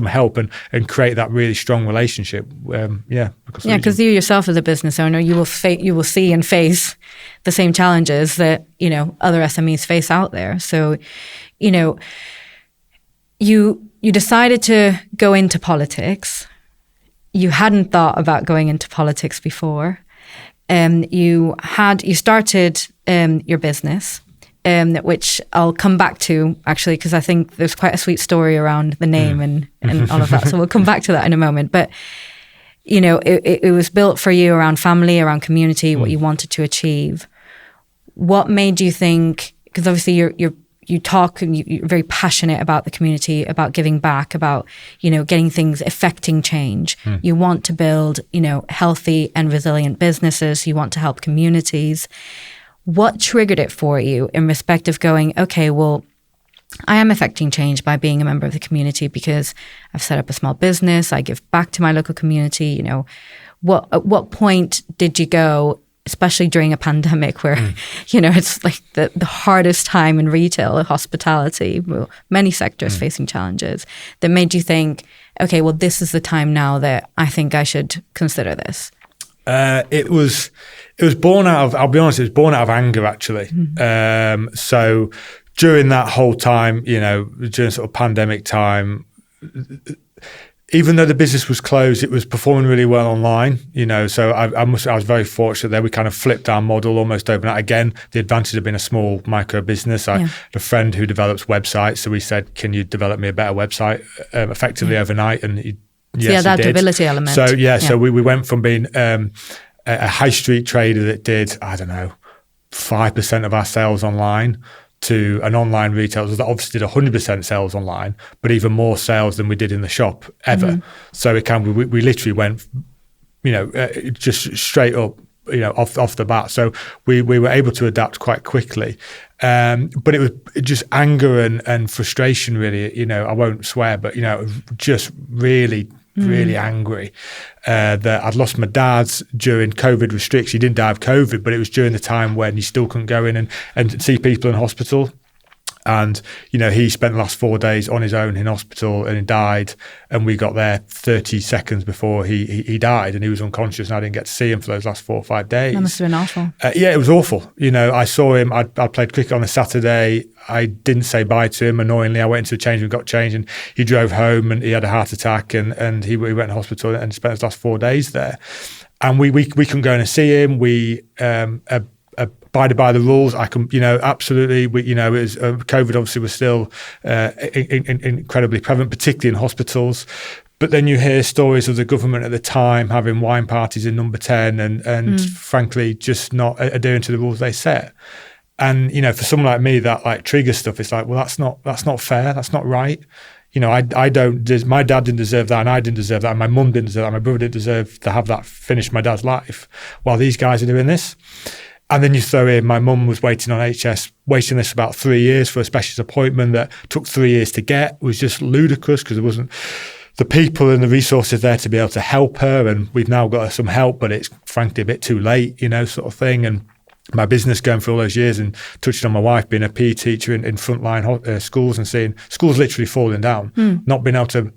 help and create that really strong relationship. Because you yourself as a business owner, you will see and face the same challenges that other SMEs face out there. So, you decided to go into politics. You hadn't thought about going into politics before. You started your business. Which I'll come back to, actually, because I think there's quite a sweet story around the name and all of that. So we'll come back to that in a moment. But, it was built for you around family, around community, what you wanted to achieve. What made you think, because obviously you talk and you're very passionate about the community, about giving back, about, getting things, affecting change. You want to build, healthy and resilient businesses. You want to help communities. What triggered it for you in respect of going, okay, well, I am affecting change by being a member of the community because I've set up a small business, I give back to my local community. At what point did you go, especially during a pandemic where, it's like the hardest time in retail, hospitality, many sectors facing challenges, that made you think, okay, well, this is the time now that I think I should consider this? It was born out of, I'll be honest, it was born out of anger, actually. So during that whole time, during sort of pandemic time, even though the business was closed, it was performing really well online, so I was very fortunate there. We kind of flipped our model almost overnight. Again, the advantage of being a small micro business. I had a friend who develops websites. So we said, can you develop me a better website effectively overnight? And that adaptability element. So we went from being a high street trader that did, 5% of our sales online to an online retailer that obviously did 100% sales online, but even more sales than we did in the shop ever. So we literally went, just straight up, off the bat. So we were able to adapt quite quickly. But it was just anger and frustration, really. I won't swear, but, just really angry that I'd lost my dad during COVID restrictions. He didn't die of COVID, but it was during the time when he still couldn't go in and see people in hospital. And, he spent the last 4 days on his own in hospital and he died. And we got there 30 seconds before he died and he was unconscious and I didn't get to see him for those last 4 or 5 days. That must have been awful. It was awful. I saw him, I played cricket on a Saturday. I didn't say bye to him. Annoyingly, I went into the change room, got changed, and he drove home and he had a heart attack and he went to hospital and spent his last 4 days there. And we couldn't go in and see him. We abided by the rules. I can, absolutely. It was COVID obviously was still incredibly prevalent, particularly in hospitals. But then you hear stories of the government at the time having wine parties in Number 10 and frankly just not adhering to the rules they set. And for someone like me, that like triggers stuff. It's like, well, that's not fair. That's not right. I don't. My dad didn't deserve that, and I didn't deserve that, and my mum didn't deserve that. My brother didn't deserve to have that finish my dad's life, while these guys are doing this. And then you throw in, my mum was waiting on HS waiting list for about 3 years for a specialist appointment that took 3 years to get. It was just ludicrous because there wasn't the people and the resources there to be able to help her. And we've now got her some help, but it's frankly a bit too late, sort of thing. And my business going for all those years and touching on my wife being a PE teacher in frontline schools and seeing schools literally falling down, not being able to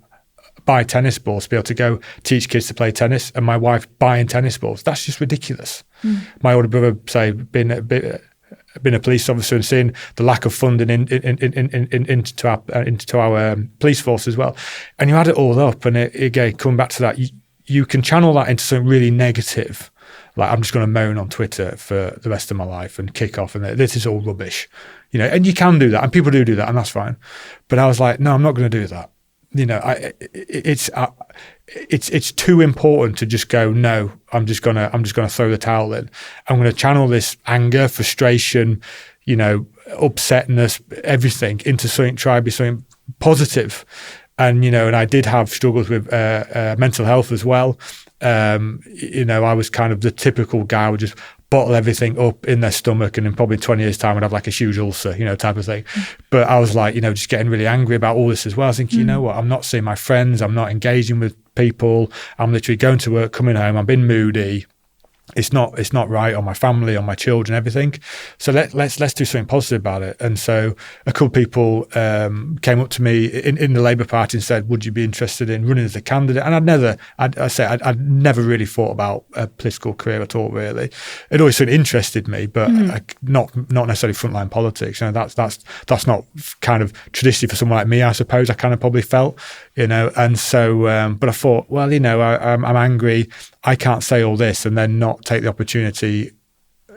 buy tennis balls to be able to go teach kids to play tennis, and my wife buying tennis balls. That's just ridiculous. My older brother, say, being a police officer and seeing the lack of funding into our police force as well. And you add it all up, and again, coming back to that, you can channel that into something really negative. Like, I'm just going to moan on Twitter for the rest of my life and kick off, and this is all rubbish, and you can do that, and people do that, and that's fine. But I was like, no, I'm not going to do that. It's too important to just go, no, I'm just gonna throw the towel in. I'm going to channel this anger, frustration, upsetness, everything into something, try to be something positive. And, and I did have struggles with mental health as well. I was kind of the typical guy who would just bottle everything up in their stomach, and in probably 20 years' time, I'd have like a huge ulcer, type of thing. But I was like, just getting really angry about all this as well. I was thinking, you know what, I'm not seeing my friends, I'm not engaging with people, I'm literally going to work, coming home, I'm being moody. It's not right on my family, on my children, everything. So let's do something positive about it. And so a couple of people came up to me in the Labour Party and said, "Would you be interested in running as a candidate?" And I'd never really thought about a political career at all. Really, it always sort of interested me, but not necessarily frontline politics. That's not kind of traditionally for someone like me. I suppose I kind of probably felt, And so, but I thought, well, I'm angry. I can't say all this and then not take the opportunity,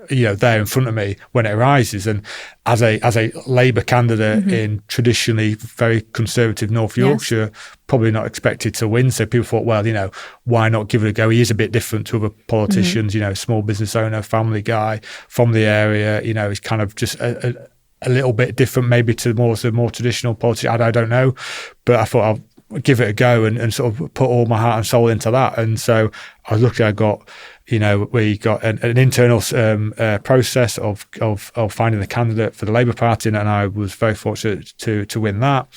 there in front of me when it arises. And as a Labour candidate in traditionally very conservative North Yorkshire, probably not expected to win. So people thought, well, why not give it a go? He is a bit different to other politicians, small business owner, family guy from the area. He's kind of just a little bit different maybe to more traditional politics. I don't know, but I thought I'll give it a go and sort of put all my heart and soul into that. And so I was lucky. I got, we got an internal process of finding the candidate for the Labour Party, and I was very fortunate to win that.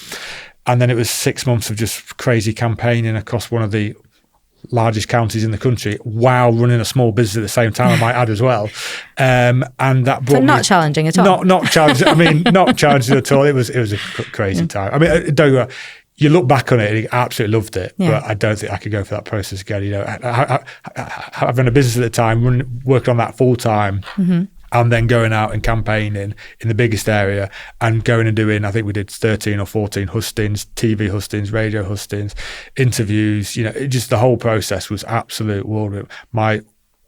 And then it was 6 months of just crazy campaigning across one of the largest counties in the country while running a small business at the same time, I might add as well. And that brought not challenging at all. Not challenging. I mean, not challenging at all. It was a crazy time. I mean, don't go. You look back on it and you absolutely loved it, but I don't think I could go through that process again. Having a business at the time, working on that full time, and then going out and campaigning in the biggest area and going and doing, I think we did 13 or 14 hustings, TV hustings, radio hustings, interviews. Just the whole process was absolute whirlwind. My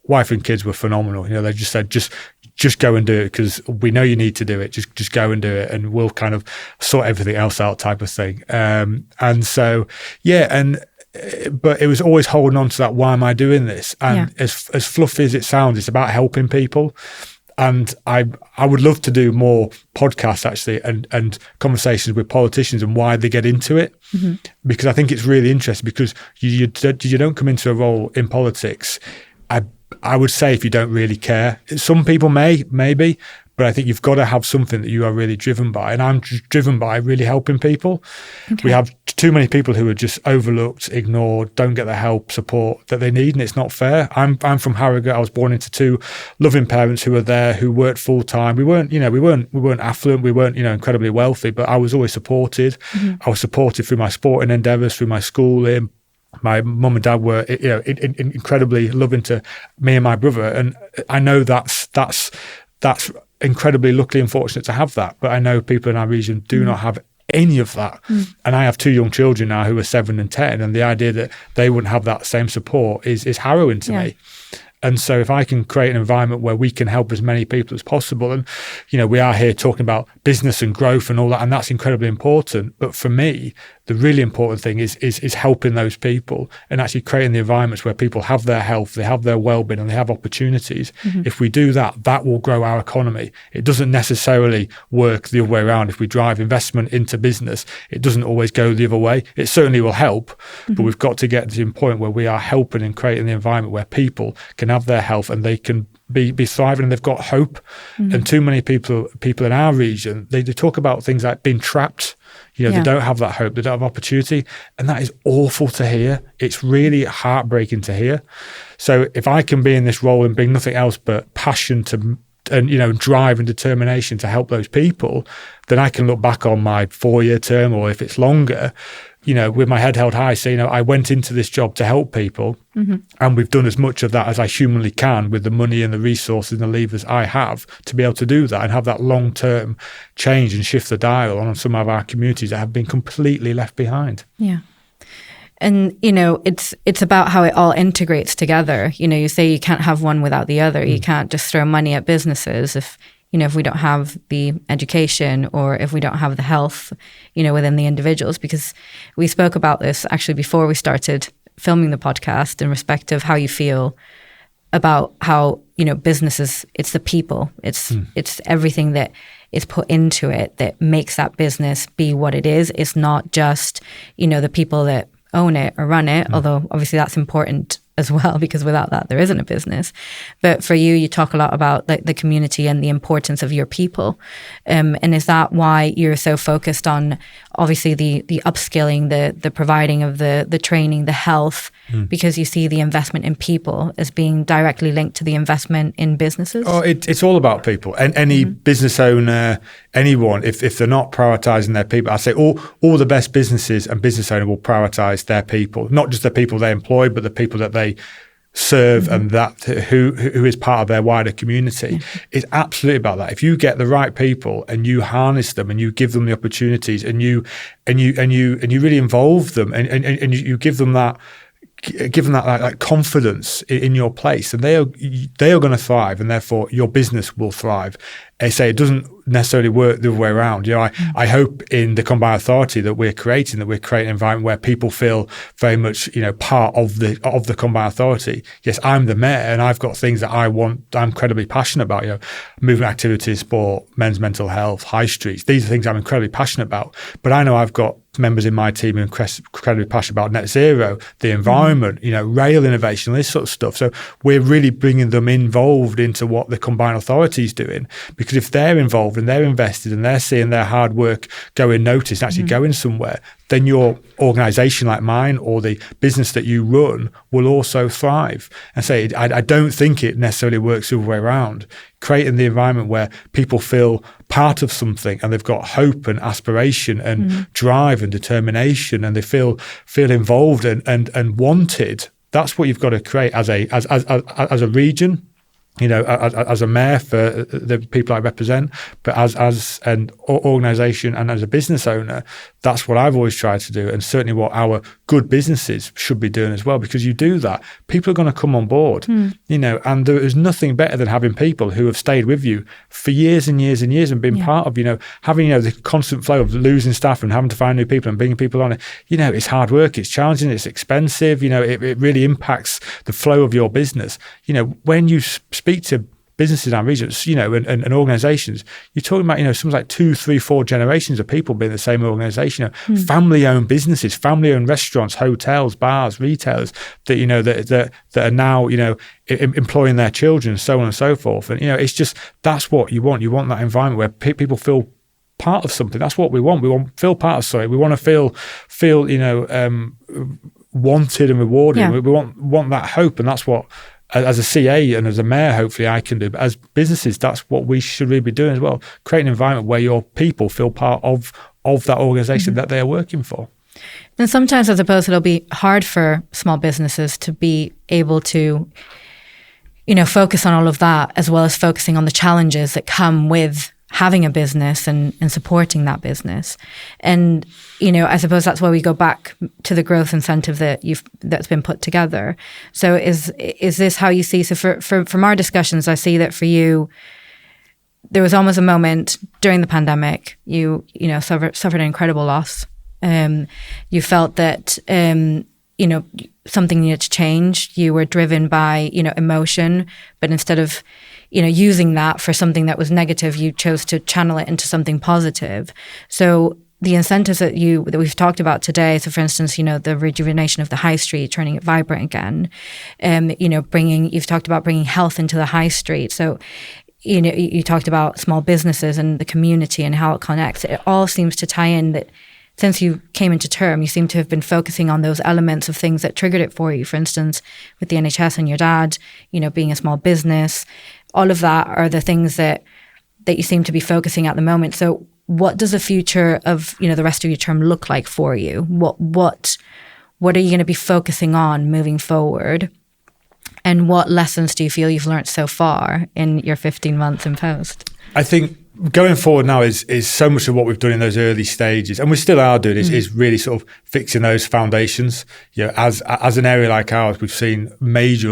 wife and kids were phenomenal. They just said, just go and do it because we know you need to do it. Just go and do it, and we'll kind of sort everything else out, type of thing. And so, but it was always holding on to that. Why am I doing this? And as fluffy as it sounds, it's about helping people. And I would love to do more podcasts actually and conversations with politicians and why they get into it, because I think it's really interesting. Because you don't come into a role in politics, I would say, if you don't really care. Some people maybe, but I think you've got to have something that you are really driven by. And I'm driven by really helping people. Okay. We have too many people who are just overlooked, ignored, don't get the help, support that they need, and it's not fair. I'm from Harrogate. I was born into two loving parents who were there, who worked full time. We weren't affluent, we weren't, incredibly wealthy, but I was always supported. I was supported through my sporting endeavours, through my schooling. My mum and dad were, incredibly loving to me and my brother, and I know that's incredibly lucky and fortunate to have that. But I know people in our region do not have any of that, and I have two young children now who are 7 and 10, and the idea that they wouldn't have that same support is harrowing to me. And so if I can create an environment where we can help as many people as possible, and, we are here talking about business and growth and all that, and that's incredibly important. But for me, the really important thing is helping those people and actually creating the environments where people have their health, they have their well-being, and they have opportunities. If we do that, that will grow our economy. It doesn't necessarily work the other way around. If we drive investment into business, it doesn't always go the other way. It certainly will help, but we've got to get to the point where we are helping and creating the environment where people can have their health and they can be thriving and they've got hope. And too many people in our region, they talk about things like being trapped. They don't have that hope, they don't have opportunity, and that is awful to hear. It's really heartbreaking to hear. So if I can be in this role and bring nothing else but passion and drive and determination to help those people, then I can look back on my 4-year term, or if it's longer, with my head held high, say, I went into this job to help people, and we've done as much of that as I humanly can with the money and the resources and the levers I have to be able to do that and have that long-term change and shift the dial on some of our communities that have been completely left behind. Yeah. And, it's about how it all integrates together. You say you can't have one without the other. You can't just throw money at businesses if we don't have the education or if we don't have the health, within the individuals. Because we spoke about this actually before we started filming the podcast in respect of how you feel about how, businesses, it's the people, it's everything that is put into it that makes that business be what it is. It's not just, the people that own it or run it, although obviously that's important as well, because without that, there isn't a business. But for you, you talk a lot about like the community and the importance of your people. And is that why you're so focused on obviously the upskilling, the providing of the training, the health, because you see the investment in people as being directly linked to the investment in businesses? Oh, it's all about people. And any business owner, anyone, if they're not prioritising their people, I say all the best businesses and business owner will prioritise their people, not just the people they employ, but the people that they serve and that who is part of their wider community. It's absolutely about that. If you get the right people and you harness them and you give them the opportunities and you really involve them and you give them that like confidence in your place, and they are going to thrive, and therefore your business will thrive. I say it doesn't necessarily work the other way around. I hope in the combined authority that we're creating an environment where people feel very much, part of the combined authority. Yes, I'm the mayor and I've got things that I'm incredibly passionate about, movement activities, sport, men's mental health, high streets. These are things I'm incredibly passionate about. But I know I've got members in my team who are incredibly passionate about net zero, the environment, rail innovation, this sort of stuff. So we're really bringing them involved into what the combined authority is doing, because if they're involved and they're invested and they're seeing their hard work go unnoticed, actually going somewhere, then your organisation like mine or the business that you run will also thrive. And say, I don't think it necessarily works the other way around. Creating the environment where people feel part of something and they've got hope and aspiration and drive and determination, and they feel involved and wanted. That's what you've got to create as a region. As a mayor for the people I represent, but as an organisation and as a business owner, that's what I've always tried to do, and certainly what our good businesses should be doing as well, because you do that, people are going to come on board, and there is nothing better than having people who have stayed with you for years and years and years and been part of, having, the constant flow of losing staff and having to find new people and bringing people on it. It's hard work, it's challenging, it's expensive, it really impacts the flow of your business. When you speak to businesses in our regions, and organisations, you're talking about, something like 2, 3, 4 generations of people being the same organisation, family-owned businesses, family-owned restaurants, hotels, bars, retailers that are now, employing their children, so on and so forth. And, it's just, that's what you want. You want that environment where people feel part of something. That's what we want. We want to feel part of something. We want to feel wanted and rewarded. Yeah. We want that hope, and that's what, as a CA and as a mayor, hopefully I can do. But as businesses, that's what we should really be doing as well. Create an environment where your people feel part of that organisation that they are working for. And sometimes I suppose it'll be hard for small businesses to be able to, focus on all of that, as well as focusing on the challenges that come with having a business and supporting that business. And, I suppose that's why we go back to the growth incentive that's been put together. So is this how you see? So from our discussions, I see that for you, there was almost a moment during the pandemic, you suffered an incredible loss. You felt that, something needed to change. You were driven by, emotion, but instead of, using that for something that was negative, you chose to channel it into something positive. So the incentives that we've talked about today, so for instance, the rejuvenation of the high street, turning it vibrant again, you've talked about bringing health into the high street. So, you talked about small businesses and the community and how it connects. It all seems to tie in that since you came into term, you seem to have been focusing on those elements of things that triggered it for you. For instance, with the NHS and your dad, being a small business, all of that are the things that you seem to be focusing at the moment. So what does the future of, the rest of your term look like for you? What are you going to be focusing on moving forward? And what lessons do you feel you've learned so far in your 15 months in post? I think going forward now is so much of what we've done in those early stages, and we still are doing, is really sort of fixing those foundations. As an area like ours, we've seen major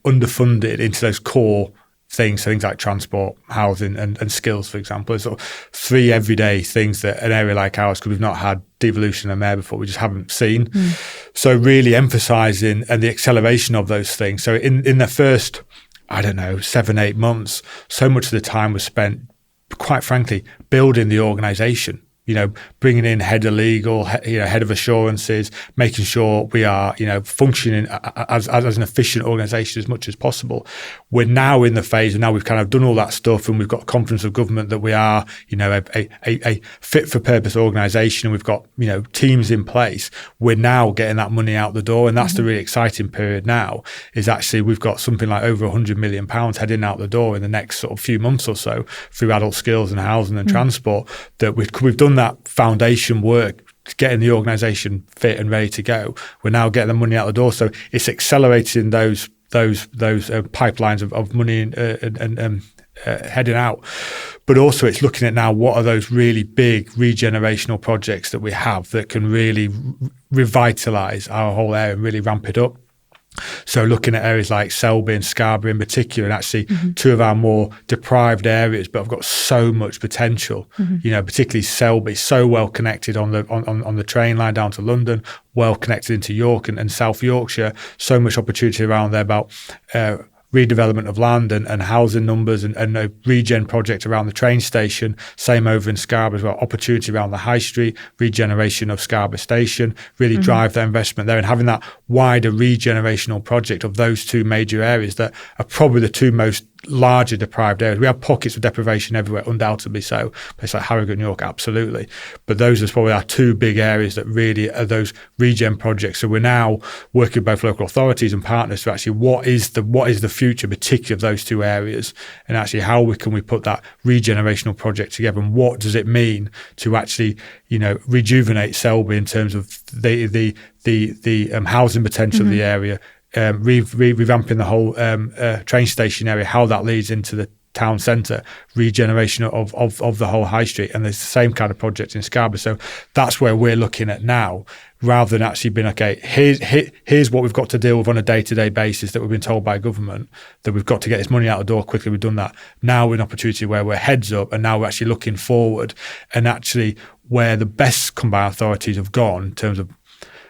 underfunded into those core things, so things like transport, housing and skills, for example. There's sort of 3 everyday things that an area like ours, because we've not had devolution and mayor before, we just haven't seen. So really emphasising and the acceleration of those things. So in the first, 7, 8 months, so much of the time was spent, quite frankly, building the organisation. bringing in head of legal, head of assurances, making sure we are, functioning as an efficient organisation as much as possible. We're now in the phase, and now we've kind of done all that stuff, and we've got confidence of government that we are, a fit for purpose organisation, and we've got, teams in place. We're now getting that money out the door, and that's the really exciting period now. Is actually we've got something like over £100 million heading out the door in the next sort of few months or so through adult skills and housing and transport. That we've done that foundation work, getting the organisation fit and ready to go. We're now getting the money out the door, so it's accelerating those pipelines of money and heading out. But also it's looking at now what are those really big regenerational projects that we have that can really revitalise our whole area and really ramp it up. So looking at areas like Selby and Scarborough in particular, and actually two of our more deprived areas, but have got so much potential. Particularly Selby, so well connected on the train line down to London, well connected into York and South Yorkshire. So much opportunity around there about redevelopment of land and housing numbers and a regen project around the train station. Same over in Scarborough as well. Opportunity around the high street, regeneration of Scarborough station, really drive that investment there, and having that wider regenerational project of those two major areas that are probably the two most larger deprived areas. We have pockets of deprivation everywhere, undoubtedly so. Places like Harrogate, York, absolutely. But those are probably our two big areas that really are those regen projects. So we're now working with both local authorities and partners to actually what is the future, particularly of those two areas, and actually how can we put that regenerational project together, and what does it mean to actually rejuvenate Selby in terms of the housing potential of the area. Revamping the whole train station area, how that leads into the town centre, regeneration of the whole high street, and there's the same kind of project in Scarborough. So that's where we're looking at now, rather than actually being here's what we've got to deal with on a day-to-day basis that we've been told by government, that we've got to get this money out the door quickly. We've done that. Now we're in an opportunity where we're heads up, and now we're actually looking forward, and actually where the best combined authorities have gone in terms of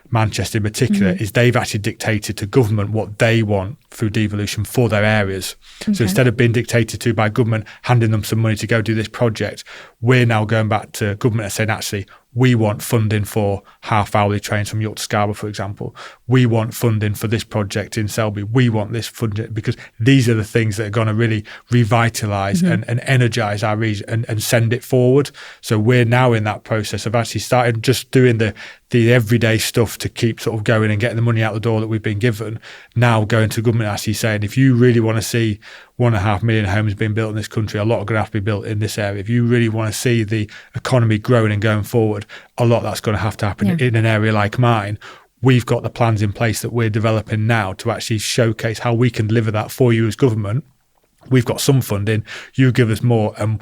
Manchester in particular, is they've actually dictated to government what they want through devolution for their areas. Okay. So instead of being dictated to by government, handing them some money to go do this project, we're now going back to government and saying, actually, we want funding for half-hourly trains from York to Scarborough, for example. We want funding for this project in Selby. We want this funding, because these are the things that are going to really revitalise and energise our region and send it forward. So we're now in that process of actually starting just doing the everyday stuff to keep sort of going and getting the money out the door that we've been given. Now going to government and actually saying, if you really want to see 1.5 million homes being built in this country, a lot are going to have to be built in this area. If you really want to see the economy growing and going forward, a lot that's going to have to happen in an area like mine. We've got the plans in place that we're developing now to actually showcase how we can deliver that for you as government. We've got some funding, you give us more, and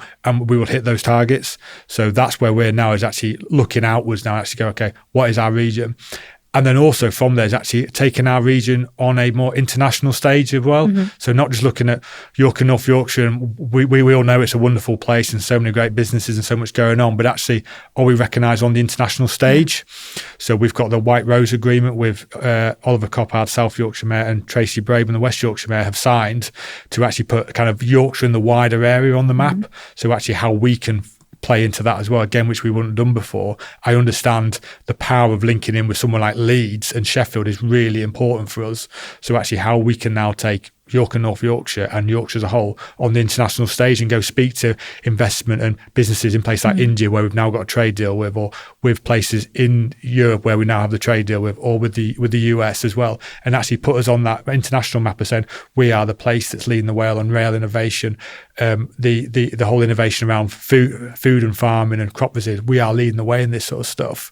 we will hit those targets. So that's where we're now, is actually looking outwards now, actually go, okay, what is our region? And then also from there is actually taking our region on a more international stage as well. So not just looking at York and North Yorkshire, and we all know it's a wonderful place and so many great businesses and so much going on, but actually are we recognised on the international stage? So we've got the White Rose Agreement with Oliver Coppard, South Yorkshire Mayor, and Tracy Braben, the West Yorkshire Mayor, have signed to actually put kind of Yorkshire and the wider area on the map. So actually how we can play into that as well, again, which we wouldn't have done before. I understand the power of linking in with someone like Leeds and Sheffield is really important for us. So actually how we can now take York and North Yorkshire and Yorkshire as a whole on the international stage and go speak to investment and businesses in places like India, where we've now got a trade deal with, or with places in Europe where we now have the trade deal with, or with the US as well, and actually put us on that international map of saying we are the place that's leading the way on rail innovation, the whole innovation around food and farming and crop resilience. We are leading the way in this sort of stuff.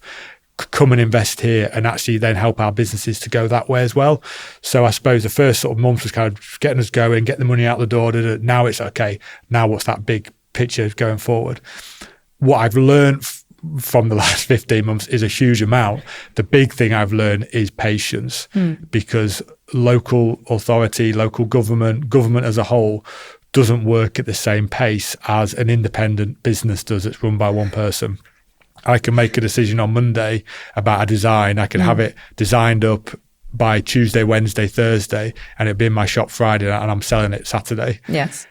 Come and invest here, and actually then help our businesses to go that way as well. So I suppose the first sort of month was kind of getting us going, get the money out the door. Now it's okay. Now what's that big picture going forward? What I've learned from the last 15 months is a huge amount. The big thing I've learned is patience, because local authority, local government as a whole doesn't work at the same pace as an independent business does. It's run by one person. I can make a decision on Monday about a design. I can have it designed up by Tuesday, Wednesday, Thursday, and it'll be in my shop Friday, and I'm selling it Saturday. Yes.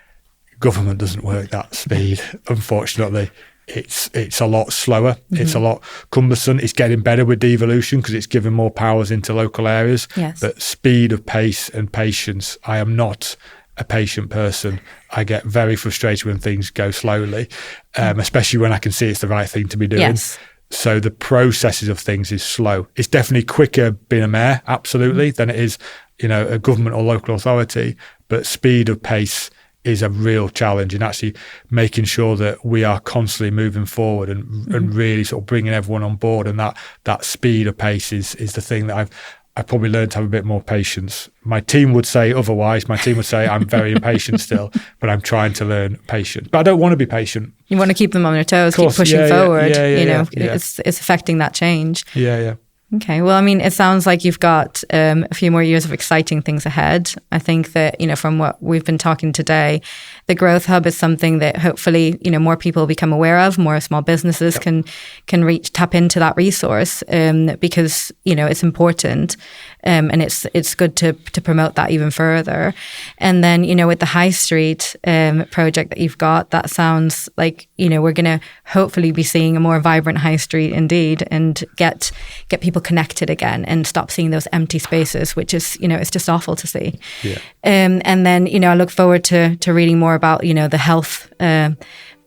Government doesn't work that speed, unfortunately. it's a lot slower. It's a lot cumbersome. It's getting better with devolution because it's giving more powers into local areas. Yes. But speed of pace and patience, I am not a patient person. I get very frustrated when things go slowly, especially when I can see it's the right thing to be doing. Yes. So the processes of things is slow. It's definitely quicker being a mayor, absolutely, than it is, a government or local authority. But speed of pace is a real challenge, in actually making sure that we are constantly moving forward and really sort of bringing everyone on board. And that speed of pace is the thing that I've probably learned to have a bit more patience. My team would say otherwise. My team would say I'm very impatient still, but I'm trying to learn patience. But I don't want to be patient. You want to keep them on their toes, keep pushing forward. It's affecting that change. Yeah. Okay. Well, I mean, it sounds like you've got a few more years of exciting things ahead. I think that, from what we've been talking today, the Growth Hub is something that hopefully, more people become aware of, more small businesses can tap into that resource because, it's important and it's good to promote that even further. And then, with the High Street project that you've got, that sounds like, we're going to hopefully be seeing a more vibrant High Street indeed, and get people connected again and stop seeing those empty spaces, which is, it's just awful to see. Yeah. And then, I look forward to reading more about, the health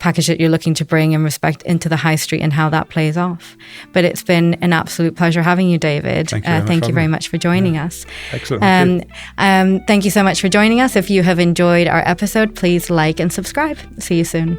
package that you're looking to bring in respect into the High Street and how that plays off. But it's been an absolute pleasure having you, David. Thank you very much for joining us. Excellent. Thank you so much for joining us. If you have enjoyed our episode, please like and subscribe. See you soon.